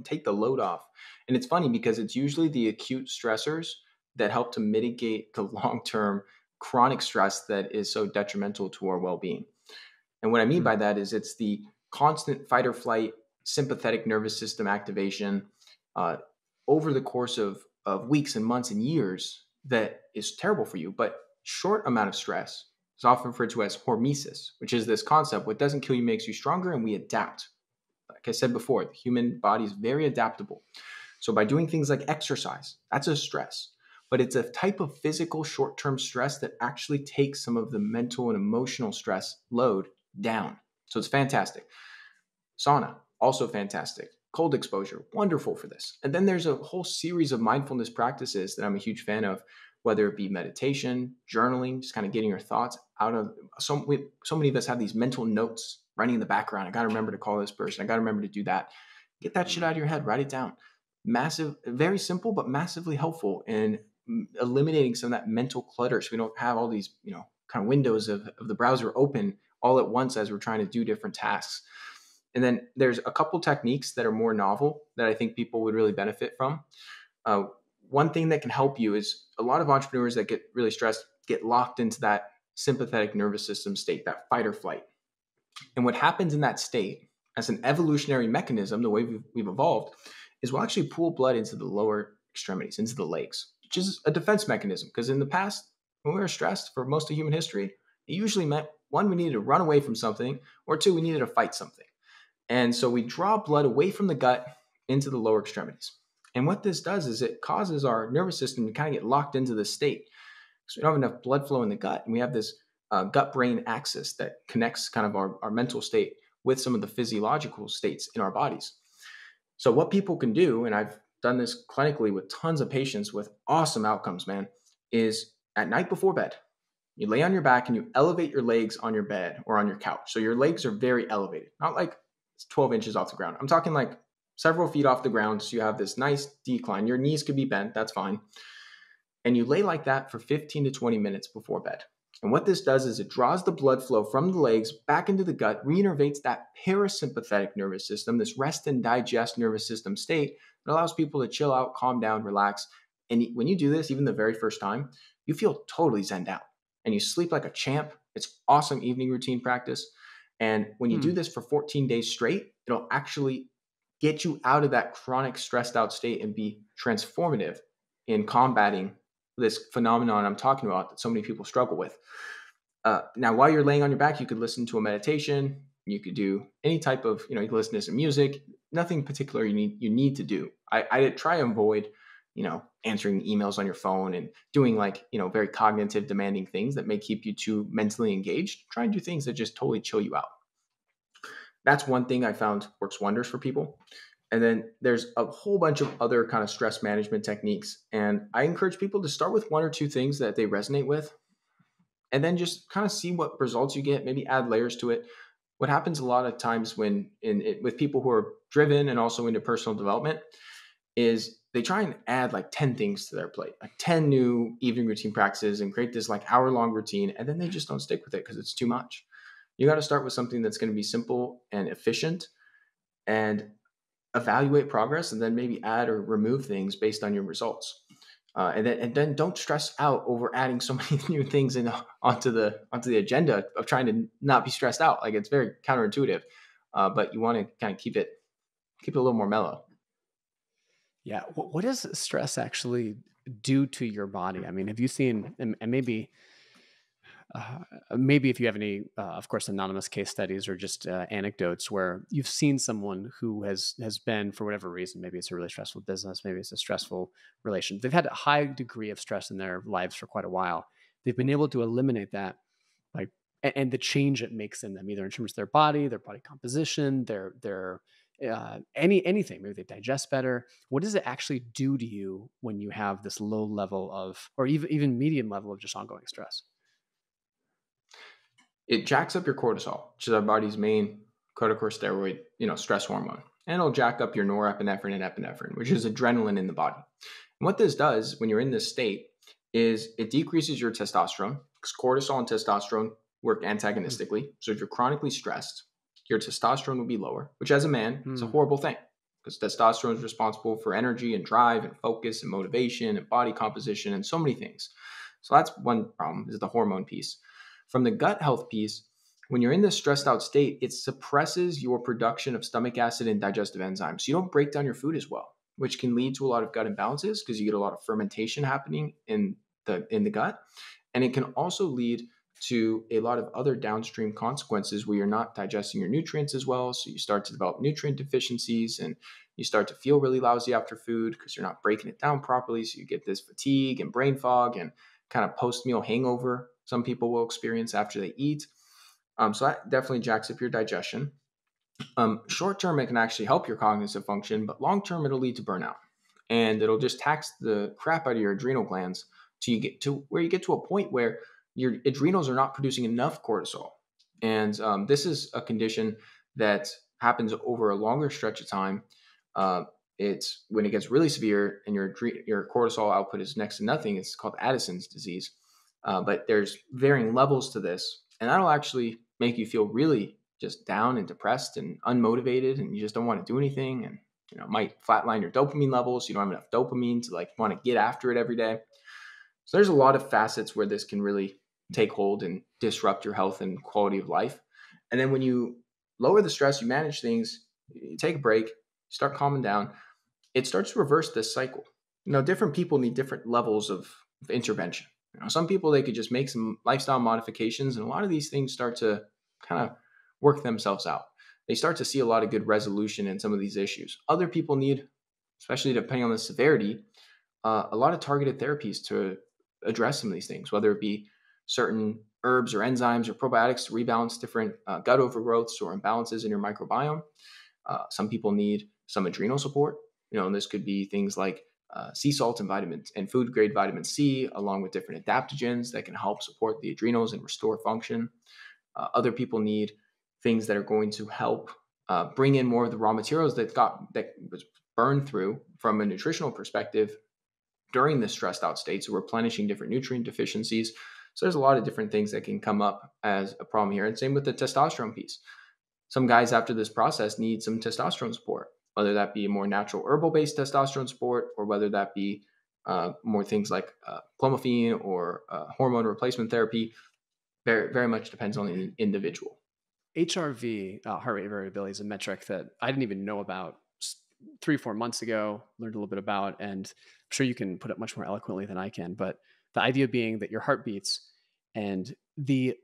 take the load off. And it's funny because it's usually the acute stressors that help to mitigate the long-term chronic stress that is so detrimental to our well-being. And what I mean by that is it's the constant fight or flight sympathetic nervous system activation over the course of weeks and months and years that is terrible for you. But short amount of stress is often referred to as hormesis, which is this concept: what doesn't kill you makes you stronger, and we adapt. Like I said before, the human body is very adaptable. So by doing things like exercise, that's a stress. But it's a type of physical short-term stress that actually takes some of the mental and emotional stress load down. So it's fantastic. Sauna, also fantastic. Cold exposure, wonderful for this. And then there's a whole series of mindfulness practices that I'm a huge fan of, whether it be meditation, journaling, just kind of getting your thoughts out of so many of us have these mental notes running in the background. I got to remember to call this person. I got to remember to do that. Get that shit out of your head. Write it down. Massive, very simple, but massively helpful in eliminating some of that mental clutter. So we don't have all these, kind of windows of the browser open all at once as we're trying to do different tasks. And then there's a couple techniques that are more novel that I think people would really benefit from. One thing that can help you is a lot of entrepreneurs that get really stressed get locked into that sympathetic nervous system state, that fight or flight. And what happens in that state as an evolutionary mechanism, the way we've evolved, is we'll actually pull blood into the lower extremities, into the legs, which is a defense mechanism. Because in the past, when we were stressed for most of human history, it usually meant, one, we needed to run away from something, or two, we needed to fight something. And so we draw blood away from the gut into the lower extremities. And what this does is it causes our nervous system to kind of get locked into this state. So we don't have enough blood flow in the gut. And we have this gut-brain axis that connects kind of our mental state with some of the physiological states in our bodies. So what people can do, and I've done this clinically with tons of patients with awesome outcomes, man, is at night before bed, you lay on your back and you elevate your legs on your bed or on your couch. So your legs are very elevated, not like 12 inches off the ground. I'm talking like several feet off the ground. So you have this nice decline. Your knees could be bent. That's fine. And you lay like that for 15 to 20 minutes before bed. And what this does is it draws the blood flow from the legs back into the gut, reinnervates that parasympathetic nervous system, this rest and digest nervous system state that allows people to chill out, calm down, relax. And when you do this, even the very first time, you feel totally zenned out and you sleep like a champ. It's awesome evening routine practice. And when you do this for 14 days straight, it'll actually get you out of that chronic stressed out state and be transformative in combating this phenomenon I'm talking about that so many people struggle with. Now, while you're laying on your back, you could listen to a meditation. You could do any type of, you can listen to some music, nothing particular you need to do. I try and avoid, answering emails on your phone and doing like, very cognitive demanding things that may keep you too mentally engaged. Try and do things that just totally chill you out. That's one thing I found works wonders for people. And then there's a whole bunch of other kind of stress management techniques. And I encourage people to start with one or two things that they resonate with, and then just kind of see what results you get, maybe add layers to it. What happens a lot of times with people who are driven and also into personal development is they try and add like 10 things to their plate, like 10 new evening routine practices, and create this like hour-long routine, and then they just don't stick with it because it's too much. You got to start with something that's going to be simple and efficient, and evaluate progress, and then maybe add or remove things based on your results. And then don't stress out over adding so many new things onto the agenda of trying to not be stressed out. Like, it's very counterintuitive, but you want to kind of keep it a little more mellow. Yeah. What does stress actually do to your body? I mean, have you seen, and maybe if you have any, of course, anonymous case studies or just anecdotes where you've seen someone who has been, for whatever reason, maybe it's a really stressful business, maybe it's a stressful relation. They've had a high degree of stress in their lives for quite a while. They've been able to eliminate that by and the change it makes in them, either in terms of their body composition, their anything. Maybe they digest better. What does it actually do to you when you have this low level of, or even medium level of just ongoing stress? It jacks up your cortisol, which is our body's main corticosteroid, stress hormone. And it'll jack up your norepinephrine and epinephrine, which is adrenaline in the body. And what this does when you're in this state is it decreases your testosterone, because cortisol and testosterone work antagonistically. So if you're chronically stressed, your testosterone will be lower, which as a man is a Mm-hmm. horrible thing, because testosterone is responsible for energy and drive and focus and motivation and body composition and so many things. So that's one problem, is the hormone piece. From the gut health piece, when you're in this stressed out state, it suppresses your production of stomach acid and digestive enzymes. So you don't break down your food as well, which can lead to a lot of gut imbalances because you get a lot of fermentation happening in the gut. And it can also lead to a lot of other downstream consequences where you're not digesting your nutrients as well. So you start to develop nutrient deficiencies, and you start to feel really lousy after food because you're not breaking it down properly. So you get this fatigue and brain fog and kind of post meal hangover some people will experience after they eat. So that definitely jacks up your digestion. Short term, it can actually help your cognitive function, but long term, it'll lead to burnout, and it'll just tax the crap out of your adrenal glands till you get to where you get to a point where your adrenals are not producing enough cortisol. And this is a condition that happens over a longer stretch of time. It's when it gets really severe and your cortisol output is next to nothing. It's called Addison's disease. But there's varying levels to this, and that'll actually make you feel really just down and depressed and unmotivated, and you just don't want to do anything, and might flatline your dopamine levels. You don't have enough dopamine to like want to get after it every day. So there's a lot of facets where this can really take hold and disrupt your health and quality of life. And then when you lower the stress, you manage things, you take a break, start calming down, it starts to reverse this cycle. Different people need different levels of intervention. Some people, they could just make some lifestyle modifications, and a lot of these things start to kind of work themselves out. They start to see a lot of good resolution in some of these issues. Other people need, especially depending on the severity, a lot of targeted therapies to address some of these things, whether it be certain herbs or enzymes or probiotics to rebalance different gut overgrowths or imbalances in your microbiome. Some people need some adrenal support, and this could be things like sea salt and vitamins and food grade vitamin C, along with different adaptogens that can help support the adrenals and restore function. Other people need things that are going to help bring in more of the raw materials that was burned through from a nutritional perspective during this stressed out state, so replenishing different nutrient deficiencies. So there's a lot of different things that can come up as a problem here. And same with the testosterone piece. Some guys after this process need some testosterone support, whether that be more natural herbal-based testosterone support, or whether that be more things like clomiphene or hormone replacement therapy. Very, very much depends on the individual. HRV, heart rate variability, is a metric that I didn't even know about 3 or 4 months ago. Learned a little bit about, and I'm sure you can put it much more eloquently than I can. But the idea being that your heart beats, and the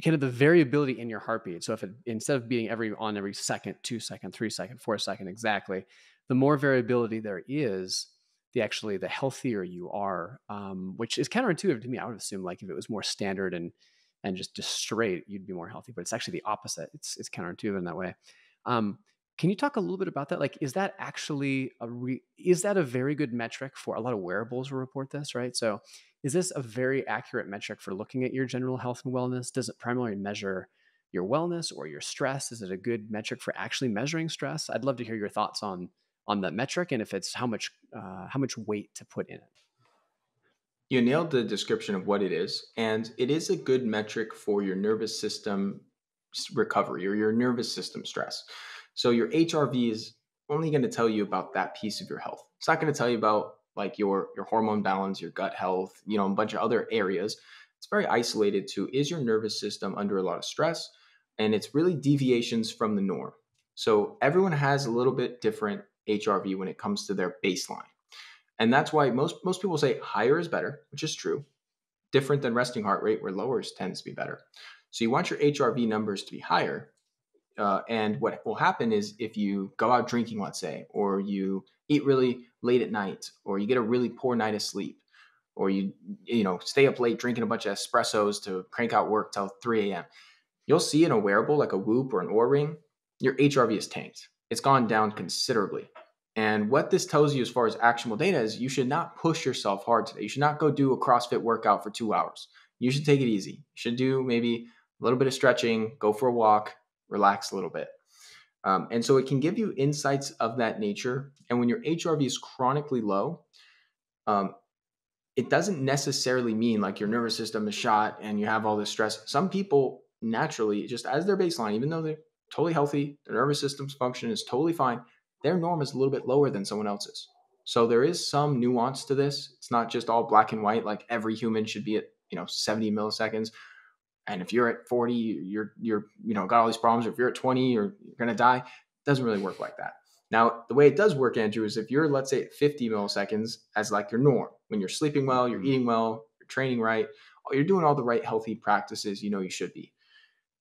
kind of the variability in your heartbeat. So if it, instead of beating every second, 2 second, 3 second, 4 second exactly, the more variability there is, the healthier you are, which is counterintuitive to me. I would assume like if it was more standard and just straight, you'd be more healthy. But it's actually the opposite. It's counterintuitive in that way. Um, can you talk a little bit about that? Like, is that actually is that a very good metric for a lot of wearables will report this, right? So is this a very accurate metric for looking at your general health and wellness? Does it primarily measure your wellness or your stress? Is it a good metric for actually measuring stress? I'd love to hear your thoughts on that metric and if it's how much weight to put in it. You nailed the description of what it is, and it is a good metric for your nervous system recovery or your nervous system stress. So your HRV is only going to tell you about that piece of your health. It's not going to tell you about like your hormone balance, your gut health, a bunch of other areas. It's very isolated to is your nervous system under a lot of stress, and it's really deviations from the norm. So everyone has a little bit different HRV when it comes to their baseline. And that's why most people say higher is better, which is true. Different than resting heart rate, where lower tends to be better. So you want your HRV numbers to be higher. And what will happen is if you go out drinking, let's say, or you eat really late at night, or you get a really poor night of sleep, or you stay up late drinking a bunch of espressos to crank out work till 3 a.m. You'll see in a wearable like a Whoop or an Oura Ring, your HRV is tanked. It's gone down considerably. And what this tells you as far as actionable data is you should not push yourself hard today. You should not go do a CrossFit workout for 2 hours. You should take it easy. You should do maybe a little bit of stretching, go for a walk, relax a little bit. And so it can give you insights of that nature. And when your HRV is chronically low, um, it doesn't necessarily mean like your nervous system is shot and you have all this stress. Some people naturally, just as their baseline, even though they're totally healthy, their nervous system's function is totally fine, their norm is a little bit lower than someone else's. So there is some nuance to this. It's not just all black and white, like every human should be at 70 milliseconds. And if you're at 40, you're got all these problems. Or if you're at 20, you're gonna die. It doesn't really work like that. Now, the way it does work, Andrew, is if you're, let's say, at 50 milliseconds as like your norm, when you're sleeping well, you're eating well, you're training right, you're doing all the right healthy practices you should be.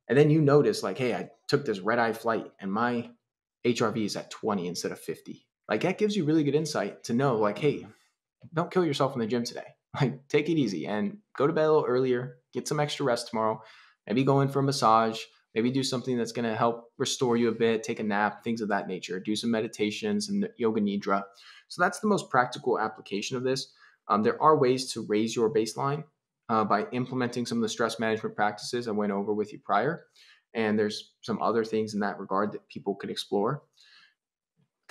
And then you notice like, hey, I took this red eye flight and my HRV is at 20 instead of 50. Like that gives you really good insight to know like, hey, don't kill yourself in the gym today. Like take it easy and go to bed a little earlier, get some extra rest tomorrow, maybe go in for a massage, maybe do something that's going to help restore you a bit, take a nap, things of that nature, do some meditation, some yoga nidra. So that's the most practical application of this. There are ways to raise your baseline by implementing some of the stress management practices I went over with you prior. And there's some other things in that regard that people could explore.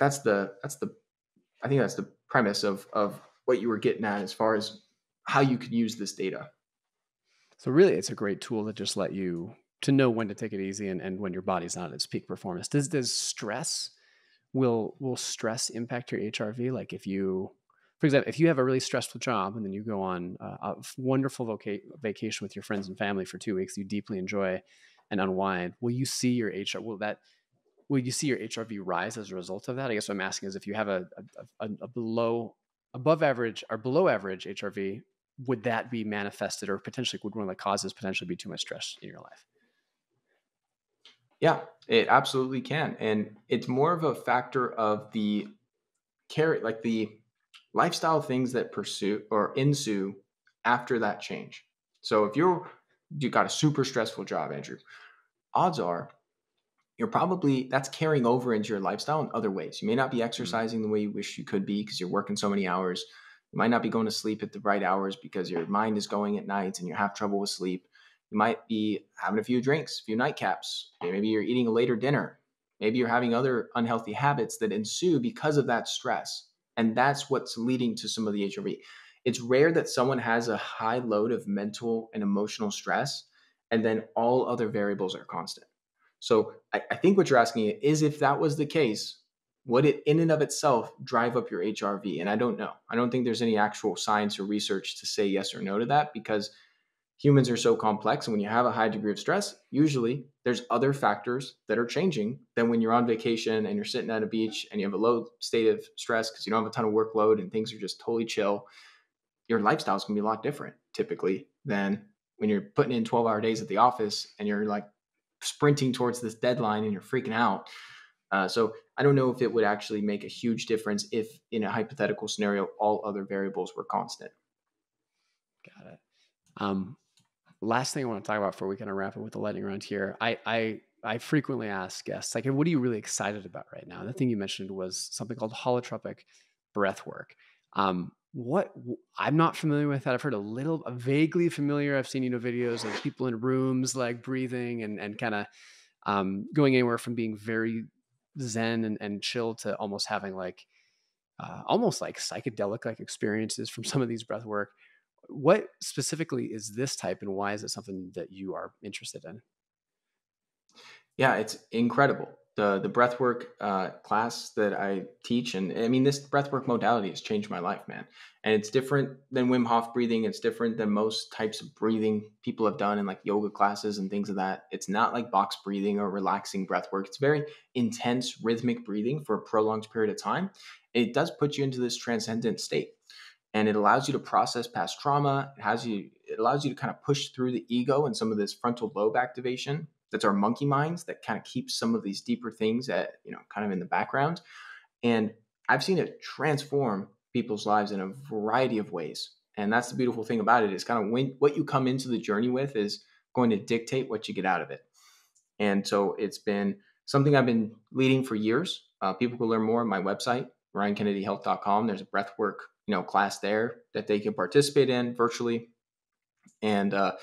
I think that's the premise of what you were getting at as far as how you could use this data. So really, it's a great tool to just let you to know when to take it easy and when your body's not at its peak performance. Does stress will stress impact your HRV? Like if you, for example, if you have a really stressful job and then you go on a wonderful vacation with your friends and family for 2 weeks, you deeply enjoy and unwind. Will you see your HRV rise as a result of that? I guess what I'm asking is if you have a above average or below average HRV, would that be manifested or potentially would one of the causes potentially be too much stress in your life? Yeah, it absolutely can. And it's more of a factor of the like the lifestyle things that pursue or ensue after that change. So if you got a super stressful job, Andrew, odds are you're probably that's carrying over into your lifestyle in other ways. You may not be Mm. exercising the way you wish you could be because you're working so many hours. You might not be going to sleep at the right hours because your mind is going at night and you have trouble with sleep. You might be having a few drinks, a few nightcaps. Maybe you're eating a later dinner. Maybe you're having other unhealthy habits that ensue because of that stress. And that's what's leading to some of the HRV. It's rare that someone has a high load of mental and emotional stress and then all other variables are constant. So I think what you're asking is if that was the case, would it in and of itself drive up your HRV? And I don't know. I don't think there's any actual science or research to say yes or no to that because humans are so complex. And when you have a high degree of stress, usually there's other factors that are changing than when you're on vacation and you're sitting at a beach and you have a low state of stress because you don't have a ton of workload and things are just totally chill. Your lifestyle is going to be a lot different typically than when you're putting in 12-hour days at the office and you're like sprinting towards this deadline and you're freaking out. So I don't know if it would actually make a huge difference if in a hypothetical scenario, all other variables were constant. Got it. Um, Last thing I want to talk about before we kind of wrap it with the lightning round here. I frequently ask guests, like, what are you really excited about right now? And the thing you mentioned was something called holotropic breathwork. What I'm not familiar with that. I've heard vaguely familiar. I've seen, videos of people in rooms like breathing and kind of going anywhere from being very zen and chill to almost having like almost like psychedelic like experiences from some of these breath work. What specifically is this type, and why is it something that you are interested in? Yeah, it's incredible. The breathwork class that I teach, and I mean, this breathwork modality has changed my life, man. And it's different than Wim Hof breathing. It's different than most types of breathing people have done in like yoga classes and things of that. It's not like box breathing or relaxing breathwork. It's very intense rhythmic breathing for a prolonged period of time. It does put you into this transcendent state, and it allows you to process past trauma. It allows you to kind of push through the ego and some of this frontal lobe activation. That's our monkey minds that kind of keeps some of these deeper things at, kind of in the background. And I've seen it transform people's lives in a variety of ways. And that's the beautiful thing about it, is kind of what you come into the journey with is going to dictate what you get out of it. And so it's been something I've been leading for years. People can learn more on my website, ryankennedyhealth.com. There's a breathwork, class there that they can participate in virtually. And the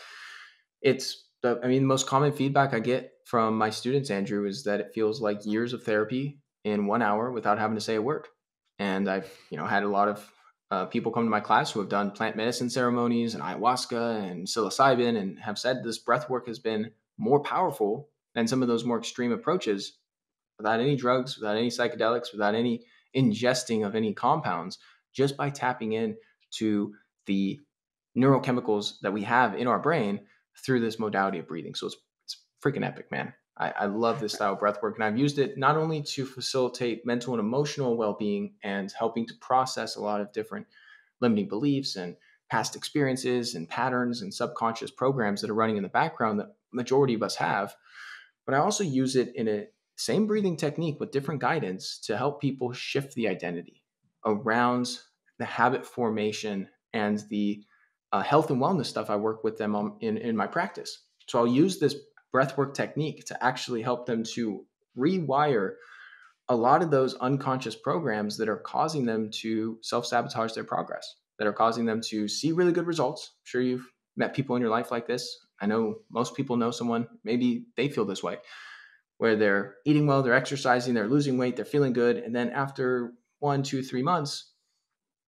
most common feedback I get from my students, Andrew, is that it feels like years of therapy in 1 hour without having to say a word. And I've, had a lot of people come to my class who have done plant medicine ceremonies and ayahuasca and psilocybin and have said this breath work has been more powerful than some of those more extreme approaches, without any drugs, without any psychedelics, without any ingesting of any compounds, just by tapping in to the neurochemicals that we have in our brain through this modality of breathing. So it's freaking epic, man. I love this style of breath work, and I've used it not only to facilitate mental and emotional well-being and helping to process a lot of different limiting beliefs and past experiences and patterns and subconscious programs that are running in the background that majority of us have, but I also use it in a same breathing technique with different guidance to help people shift the identity around the habit formation and the health and wellness stuff I work with them on in my practice. So I'll use this breathwork technique to actually help them to rewire a lot of those unconscious programs that are causing them to self-sabotage their progress, that are causing them to see really good results. I'm sure you've met people in your life like this. I know most people know someone, maybe they feel this way, where they're eating well, they're exercising, they're losing weight, they're feeling good. And then after 1, 2, 3 months,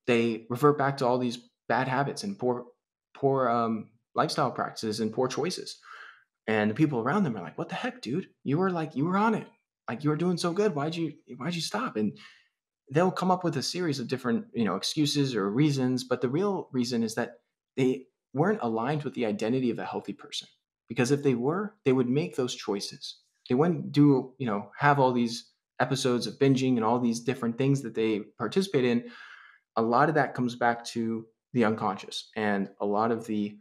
they revert back to all these bad habits and poor lifestyle practices and poor choices. And the people around them are like, "What the heck, dude? You were on it. Like, you were doing so good. Why'd you stop?" And they'll come up with a series of different, excuses or reasons. But the real reason is that they weren't aligned with the identity of a healthy person. Because if they were, they would make those choices. They wouldn't have all these episodes of binging and all these different things that they participate in. A lot of that comes back to the unconscious and a lot of the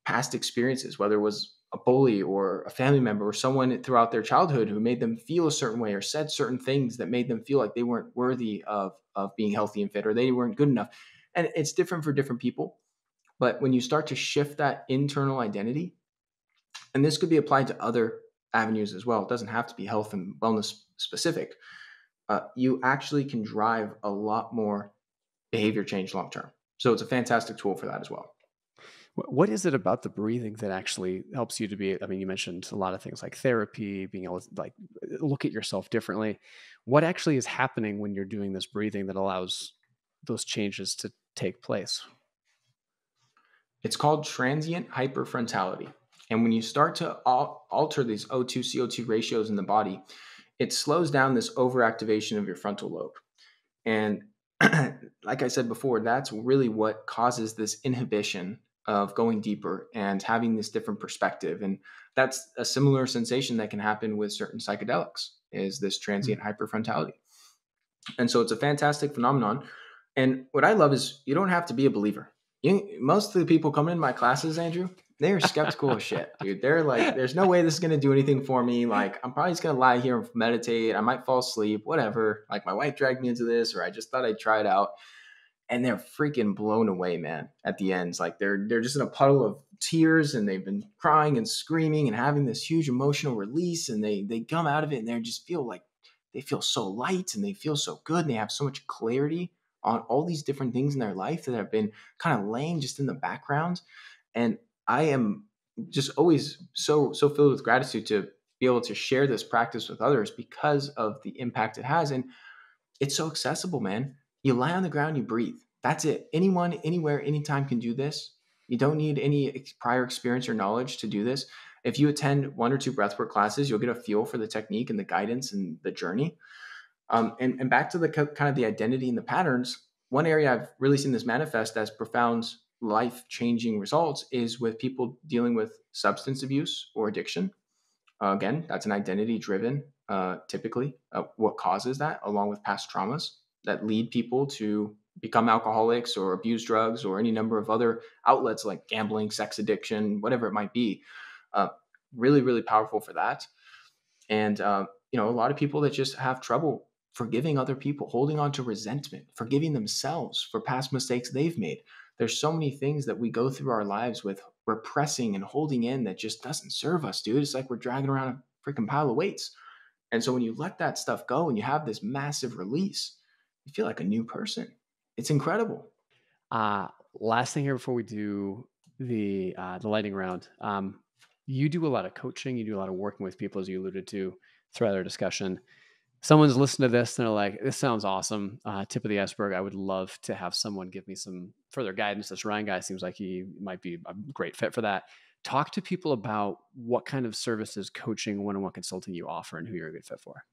past experiences, whether it was a bully or a family member or someone throughout their childhood who made them feel a certain way or said certain things that made them feel like they weren't worthy of being healthy and fit, or they weren't good enough. And it's different for different people. But when you start to shift that internal identity, and this could be applied to other avenues as well, it doesn't have to be health and wellness specific, you actually can drive a lot more behavior change long term. So it's a fantastic tool for that as well. What is it about the breathing that actually helps you to be? I mean, you mentioned a lot of things like therapy, being able to like look at yourself differently. What actually is happening when you're doing this breathing that allows those changes to take place? It's called transient hyperfrontality. And when you start to alter these O2 CO2 ratios in the body, it slows down this overactivation of your frontal lobe. And like I said before, that's really what causes this inhibition of going deeper and having this different perspective. And that's a similar sensation that can happen with certain psychedelics, is this transient hyperfrontality. And so it's a fantastic phenomenon. And what I love is you don't have to be a believer. Most of the people coming in my classes, Andrew, They're skeptical as shit, dude. They're like, there's no way this is going to do anything for me. Like, I'm probably just going to lie here and meditate. I might fall asleep, whatever. Like, my wife dragged me into this, or I just thought I'd try it out. And they're freaking blown away, man, at the ends. Like, they're just in a puddle of tears, and they've been crying and screaming and having this huge emotional release. And they come out of it, and they just feel like they feel so light, and they feel so good. And they have so much clarity on all these different things in their life that have been kind of laying just in the background. And I am just always so filled with gratitude to be able to share this practice with others because of the impact it has. And it's so accessible, man. You lie on the ground, you breathe. That's it. Anyone, anywhere, anytime can do this. You don't need any prior experience or knowledge to do this. If you attend 1 or 2 breathwork classes, you'll get a feel for the technique and the guidance and the journey. And back to the kind of the identity and the patterns, one area I've really seen this manifest as profound life-changing results is with people dealing with substance abuse or addiction. Again, that's an identity-driven, typically, what causes that, along with past traumas that lead people to become alcoholics or abuse drugs or any number of other outlets like gambling, sex addiction, whatever it might be. Uh, Really, really powerful for that. And a lot of people that just have trouble forgiving other people, holding on to resentment, forgiving themselves for past mistakes they've made. There's so many things that we go through our lives with repressing and holding in that just doesn't serve us, dude. It's like we're dragging around a freaking pile of weights. And so when you let that stuff go and you have this massive release, you feel like a new person. It's incredible. Last thing here before we do the lightning round. You do a lot of coaching. You do a lot of working with people, as you alluded to throughout our discussion. Someone's listening to this and they're like, this sounds awesome. Tip of the iceberg. I would love to have someone give me some further guidance. This Ryan guy seems like he might be a great fit for that. Talk to people about what kind of services, coaching, one-on-one consulting you offer and who you're a good fit for.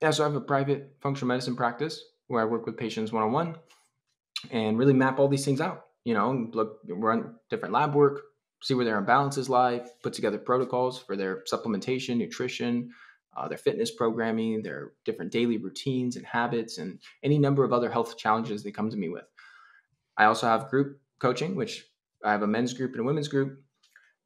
Yeah, so I have a private functional medicine practice where I work with patients one-on-one and really map all these things out. Look, run different lab work, see where their imbalances lie, put together protocols for their supplementation, nutrition, their fitness programming, their different daily routines and habits, and any number of other health challenges they come to me with. I also have group coaching, which I have a men's group and a women's group,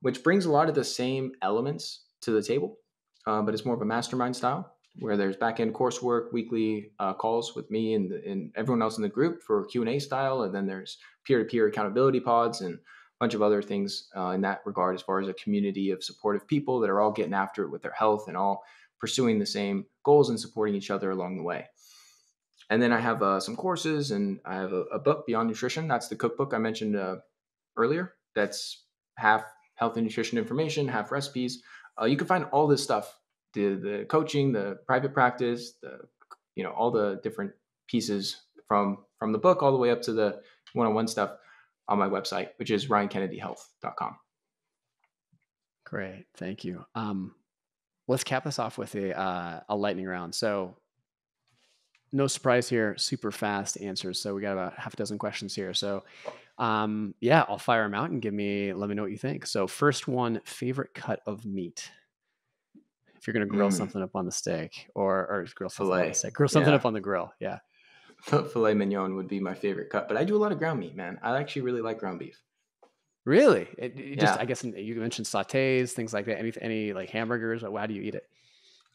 which brings a lot of the same elements to the table, but it's more of a mastermind style where there's back-end coursework, weekly calls with me and everyone else in the group for Q&A style, and then there's peer-to-peer accountability pods and a bunch of other things in that regard as far as a community of supportive people that are all getting after it with their health and all pursuing the same goals and supporting each other along the way. And then I have some courses, and I have a book, Beyond Nutrition. That's the cookbook I mentioned earlier. That's half health and nutrition information, half recipes. You can find all this stuff, the coaching, the private practice, all the different pieces from the book all the way up to the one-on-one stuff on my website, which is ryankennedyhealth.com. Great. Thank you. Let's cap this off with a lightning round. So no surprise here, super fast answers. So we got about half a dozen questions here. So I'll fire them out and let me know what you think. So first one, favorite cut of meat. If you're going to grill something up on the steak or grill something Filet. on the steak, grill something up on the grill. Yeah. Filet mignon would be my favorite cut, but I do a lot of ground meat, man. I actually really like ground beef. Really? Yeah. I guess you mentioned sautés, things like that. Any like hamburgers? How do you eat it?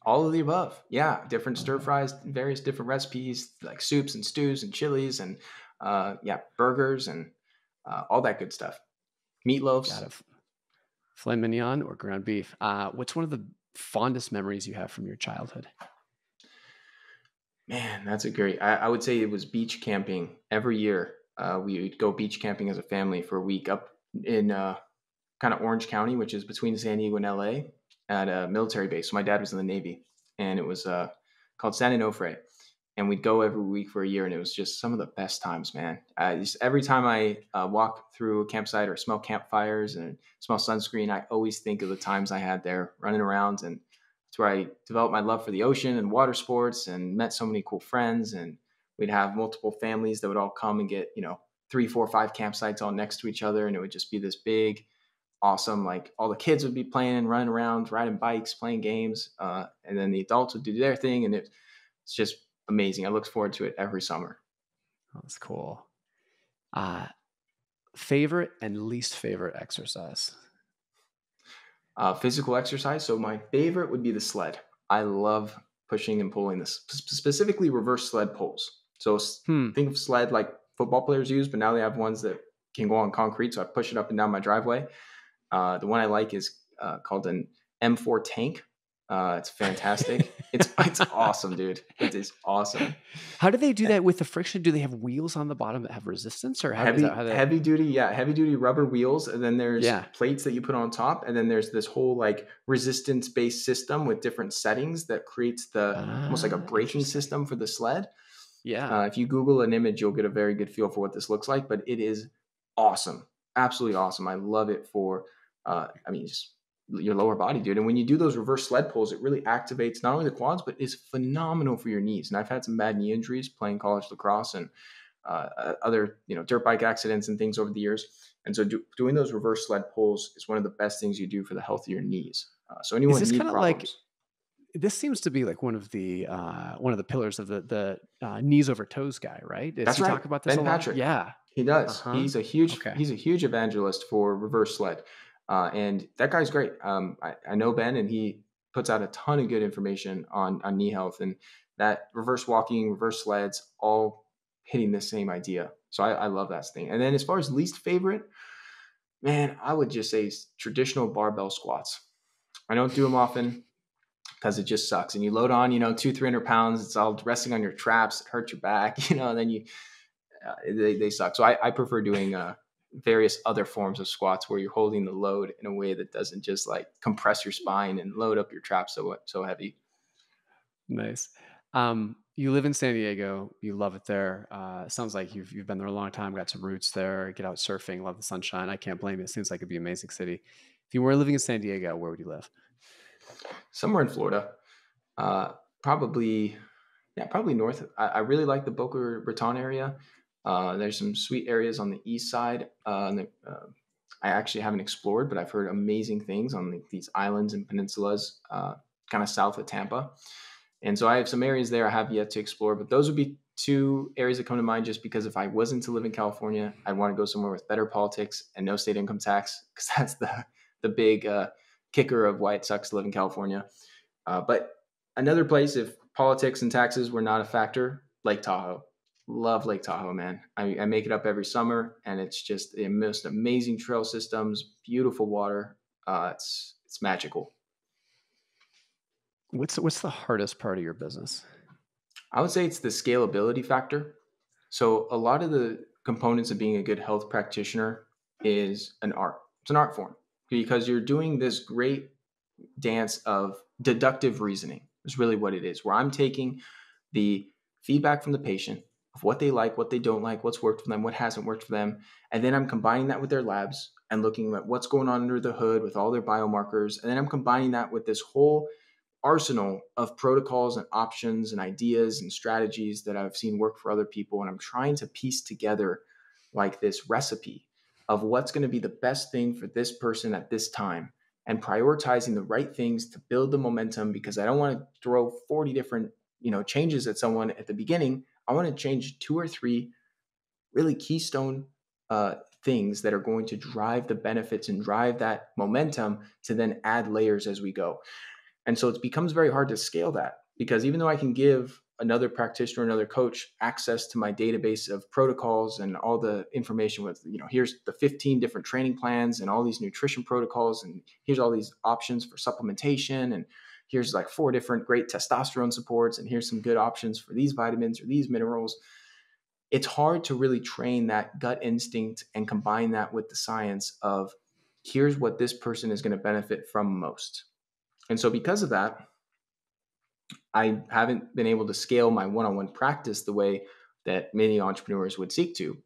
All of the above. Yeah. Different stir fries, various different recipes, like soups and stews and chilies and burgers and all that good stuff. Meatloafs. Got it. Filet mignon or ground beef. What's one of the fondest memories you have from your childhood? Man, that's a great. I would say it was beach camping every year. We would go beach camping as a family for a week up in kind of Orange County, which is between San Diego and LA, at a military base. So my dad was in the Navy, and it was called San Onofre. And we'd go every week for a year, and it was just some of the best times, man. Every time I walk through a campsite or smell campfires and smell sunscreen, I always think of the times I had there running around. And it's where I developed my love for the ocean and water sports and met so many cool friends. And we'd have multiple families that would all come and get, 3, 4, 5 campsites all next to each other. And it would just be this big, awesome, like all the kids would be playing, running around, riding bikes, playing games. And then the adults would do their thing. And it's just amazing. I look forward to it every summer. Oh, that's cool. favorite and least favorite exercise? Physical exercise. So my favorite would be the sled. I love pushing and pulling this, specifically reverse sled pulls. So Hmm. think of sled like football players use, but now they have ones that can go on concrete. So I push it up and down my driveway. The one I like is called an M4 tank. It's fantastic. It's awesome, dude. It is awesome. How do they do that with the friction? Do they have wheels on the bottom that have resistance, or how is that Heavy how they? heavy duty, yeah, heavy duty rubber wheels, and then there's Yeah. plates that you put on top, and then there's this whole like resistance based system with different settings that creates the almost like a braking Interesting. system for the sled. Yeah. If you Google an image, you'll get a very good feel for what this looks like, but it is awesome, absolutely awesome. I love it for, I mean, just your lower body, dude. And when you do those reverse sled pulls, it really activates not only the quads, but is phenomenal for your knees. And I've had some bad knee injuries playing college lacrosse and other dirt bike accidents and things over the years. And so doing those reverse sled pulls is one of the best things you do for the health of your knees. So Is anyone this knee kind of like problems, this seems to be like one of the pillars of the knees over toes guy, right? Does that's he right, talk about this a Ben lot? Patrick. Yeah. He does. Uh-huh. Okay. He's a huge evangelist for reverse sled, and that guy's great. I know Ben, and he puts out a ton of good information on knee health and that reverse walking, reverse sleds, all hitting the same idea. So I love that thing. And then as far as least favorite, man, I would just say traditional barbell squats. I don't do them often because it just sucks. And you load on, 300 pounds. It's all resting on your traps. It hurts your back, and then they suck. So I prefer doing various other forms of squats where you're holding the load in a way that doesn't just like compress your spine and load up your traps so heavy. Nice. You live in San Diego. You love it there. Sounds like you've been there a long time. Got some roots there. Get out surfing. Love the sunshine. I can't blame you. It seems like it'd be an amazing city. If you were living in San Diego, where would you live? Somewhere in Florida, uh, probably, yeah, probably north. I really like the Boca Raton area. There's some sweet areas on the east side. I actually haven't explored, but I've heard amazing things on these islands and peninsulas, kind of south of Tampa. And so I have some areas there I have yet to explore, but those would be two areas that come to mind just because if I wasn't to live in California, I'd want to go somewhere with better politics and no state income tax because that's the big kicker of why it sucks to live in California. But another place, if politics and taxes were not a factor, Lake Tahoe. Love Lake Tahoe, man. I make it up every summer, and it's just the most amazing trail systems, beautiful water. It's magical. What's the hardest part of your business? I would say it's the scalability factor. So a lot of the components of being a good health practitioner is an art. It's an art form because you're doing this great dance of deductive reasoning is really what it is, where I'm taking the feedback from the patient of what they like, what they don't like, what's worked for them, what hasn't worked for them. And then I'm combining that with their labs and looking at what's going on under the hood with all their biomarkers. And then I'm combining that with this whole arsenal of protocols and options and ideas and strategies that I've seen work for other people. And I'm trying to piece together like this recipe of what's going to be the best thing for this person at this time and prioritizing the right things to build the momentum because I don't want to throw 40 different, changes at someone at the beginning. I want to change two or three really keystone things that are going to drive the benefits and drive that momentum to then add layers as we go. And so it becomes very hard to scale that because even though I can give another practitioner, another coach access to my database of protocols and all the information with, here's the 15 different training plans and all these nutrition protocols, and here's all these options for supplementation, and here's like 4 different great testosterone supports, and here's some good options for these vitamins or these minerals. It's hard to really train that gut instinct and combine that with the science of here's what this person is going to benefit from most. And so because of that, I haven't been able to scale my one-on-one practice the way that many entrepreneurs would seek to.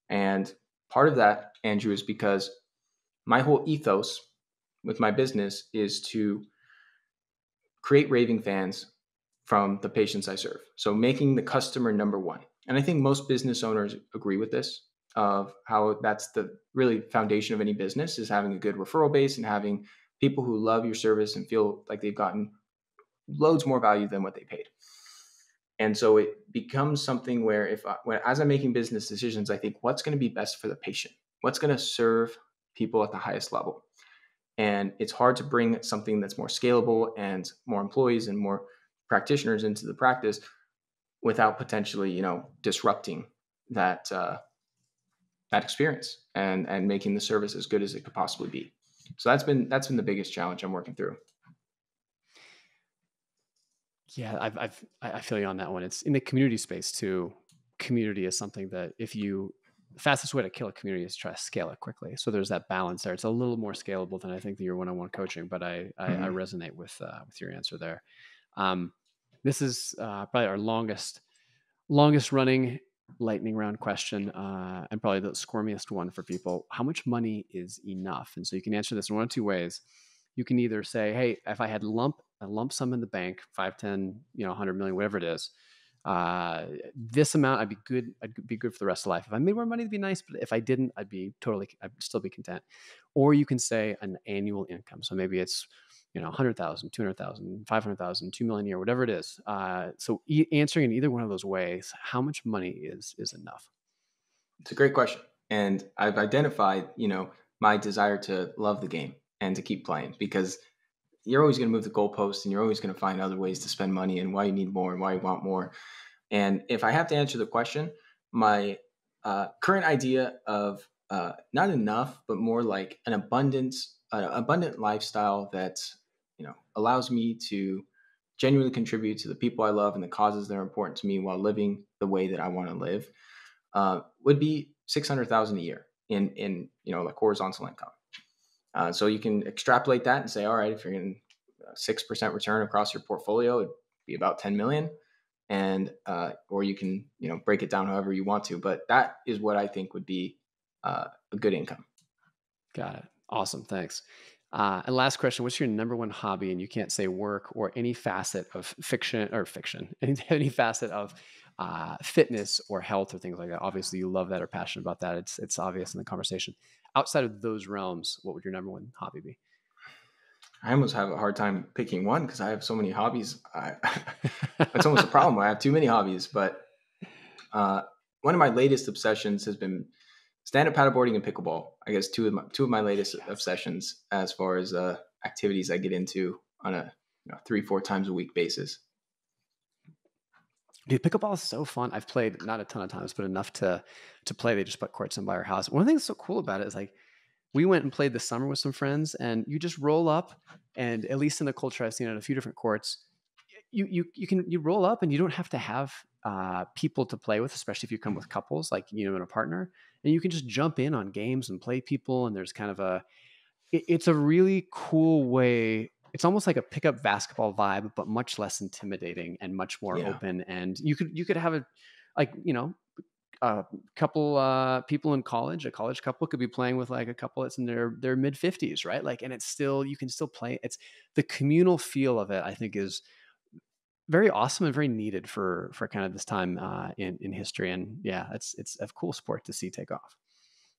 And part of that, Andrew, is because my whole ethos with my business is to create raving fans from the patients I serve. So making the customer number one. And I think most business owners agree with this of how that's the really foundation of any business is having a good referral base and having people who love your service and feel like they've gotten loads more value than what they paid. And so it becomes something where as I'm making business decisions, I think what's going to be best for the patient. what's going to serve people at the highest level. And it's hard to bring something that's more scalable and more employees and more practitioners into the practice without potentially, disrupting that that experience and making the service as good as it could possibly be. So that's been the biggest challenge I'm working through. Yeah, I feel you on that one. It's in the community space too. Community is something that the fastest way to kill a community is to try to scale it quickly. So there's that balance there. It's a little more scalable than I think that your one-on-one coaching, but I Mhm. resonate with your answer there. Um, this is probably our longest running lightning round question, and probably the squirmiest one for people. How much money is enough? And so you can answer this in one of two ways. You can either say, hey, if I had a lump sum in the bank, 5, 10, 100 million, whatever it is, this amount, I'd be good. I'd be good for the rest of life. If I made more money, it'd be nice. But if I didn't, I'd still be content. Or you can say an annual income. So maybe it's 100,000, 200,000, 500,000, 2 million a year, whatever it is. So answering in either one of those ways, how much money is enough? It's a great question. And I've identified, my desire to love the game and to keep playing because you're always going to move the goalpost and you're always going to find other ways to spend money and why you need more and why you want more. And if I have to answer the question, my current idea of not enough, but more like abundant lifestyle that allows me to genuinely contribute to the people I love and the causes that are important to me while living the way that I want to live, would be 600,000 a year in like horizontal income. So you can extrapolate that and say, all right, if you're getting 6% return across your portfolio, it'd be about 10 million. And or you can break it down however you want to, but that is what I think would be a good income. Got it. Awesome. Thanks. And last question, what's your number one hobby? And you can't say work or any facet of fiction, any facet of fitness or health or things like that. Obviously, you love that or passionate about that. It's obvious in the conversation. Outside of those realms, what would your number one hobby be? I almost have a hard time picking one because I have so many hobbies. It's almost a problem. I have too many hobbies, but uh, one of my latest obsessions has been stand-up paddleboarding and pickleball. I guess two of my latest Yes. obsessions as far as activities I get into on a 3-4 times a week basis. Dude, pickleball is so fun. I've played not a ton of times, but enough to play. They just put courts in by our house. One of the things that's so cool about it is like we went and played this summer with some friends, and you just roll up, and at least in the culture I've seen at a few different courts, you roll up and you don't have to have people to play with, especially if you come with couples, like and a partner, and you can just jump in on games and play people. And there's kind of it's a really cool way. It's almost like a pickup basketball vibe, but much less intimidating and much more Yeah. open. And you could have like a couple people in college, a college couple could be playing with like a couple that's in their mid 50s, right? Like, and it's still you can still play. It's the communal feel of it. I think is very awesome and very needed for kind of this time in history. And yeah, it's a cool sport to see take off.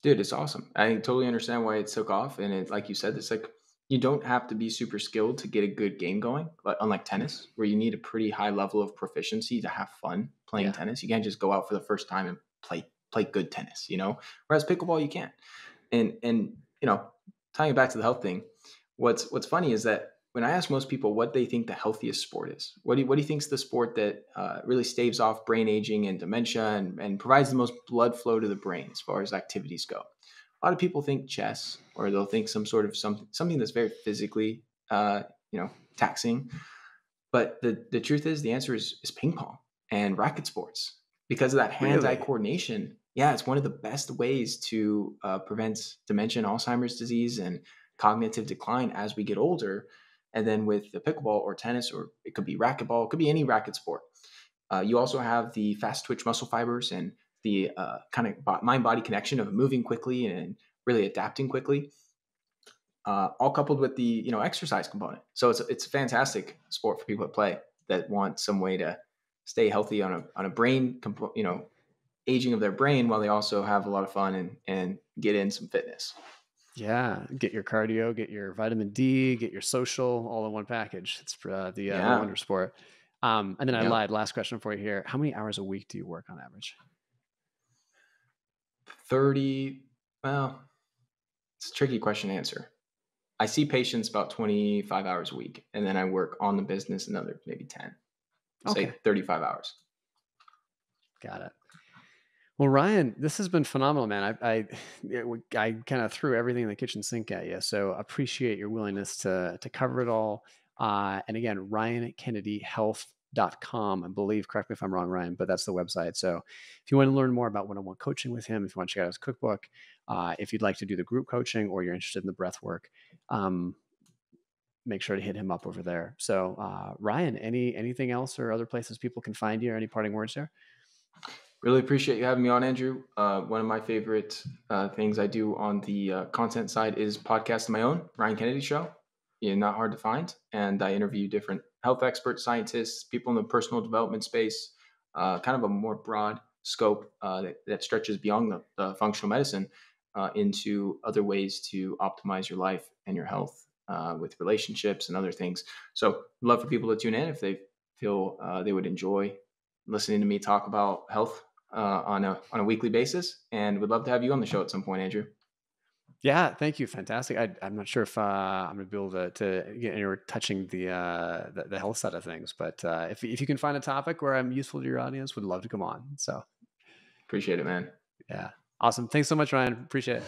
Dude, it's awesome. I totally understand why it took off. And like you said, it's like you don't have to be super skilled to get a good game going. But unlike tennis, where you need a pretty high level of proficiency to have fun playing Yeah, tennis, you can't just go out for the first time and play good tennis. Whereas pickleball, you can. And tying it back to the health thing, what's funny is that when I ask most people what they think the healthiest sport is, what do you think is the sport that really staves off brain aging and dementia and provides the most blood flow to the brain as far as activities go? A lot of people think chess, or they'll think some sort of something that's very physically, taxing. But the truth is, the answer is ping pong and racket sports because of that hand-eye really. coordination. Yeah, it's one of the best ways to prevent dementia and Alzheimer's disease and cognitive decline as we get older. And then with the pickleball or tennis, or it could be racquetball, it could be any racket sport. You also have the fast twitch muscle fibers and the kind of mind-body connection of moving quickly and really adapting quickly, all coupled with the exercise component. So it's a fantastic sport for people to play that want some way to stay healthy on a brain aging of their brain while they also have a lot of fun and get in some fitness. Yeah, get your cardio, get your vitamin D, get your social, all in one package. It's the Yeah. wonder sport. And then I Yep. lied. Last question for you here: how many hours a week do you work on average? 30. Well, it's a tricky question to answer. I see patients about 25 hours a week, and then I work on the business another maybe 10, Okay, say 35 hours. got it. Well, Ryan, this has been phenomenal, man. I kind of threw everything in the kitchen sink at you, so appreciate your willingness to cover it all. And again, RyanKennedyHealth.com, I believe. Correct me if I'm wrong, Ryan, but that's the website. So if you want to learn more about one-on-one coaching with him, if you want to check out his cookbook, if you'd like to do the group coaching, or you're interested in the breath work, make sure to hit him up over there. So, Ryan, anything else or other places people can find you, or any parting words there? Really appreciate you having me on, Andrew. One of my favorite things I do on the content side is podcast of my own, Ryan Kennedy Show. Yeah, not hard to find. And I interview different health experts, scientists, people in the personal development space, kind of a more broad scope that stretches beyond the functional medicine into other ways to optimize your life and your health with relationships and other things. So, love for people to tune in if they feel they would enjoy listening to me talk about health on a weekly basis, and would love to have you on the show at some point, Andrew. Yeah, thank you. Fantastic. I'm not sure if I'm going to be able to get anywhere touching the health side of things, but if you can find a topic where I'm useful to your audience, would love to come on. So Appreciate it, man. yeah, awesome. Thanks so much, Ryan. Appreciate it.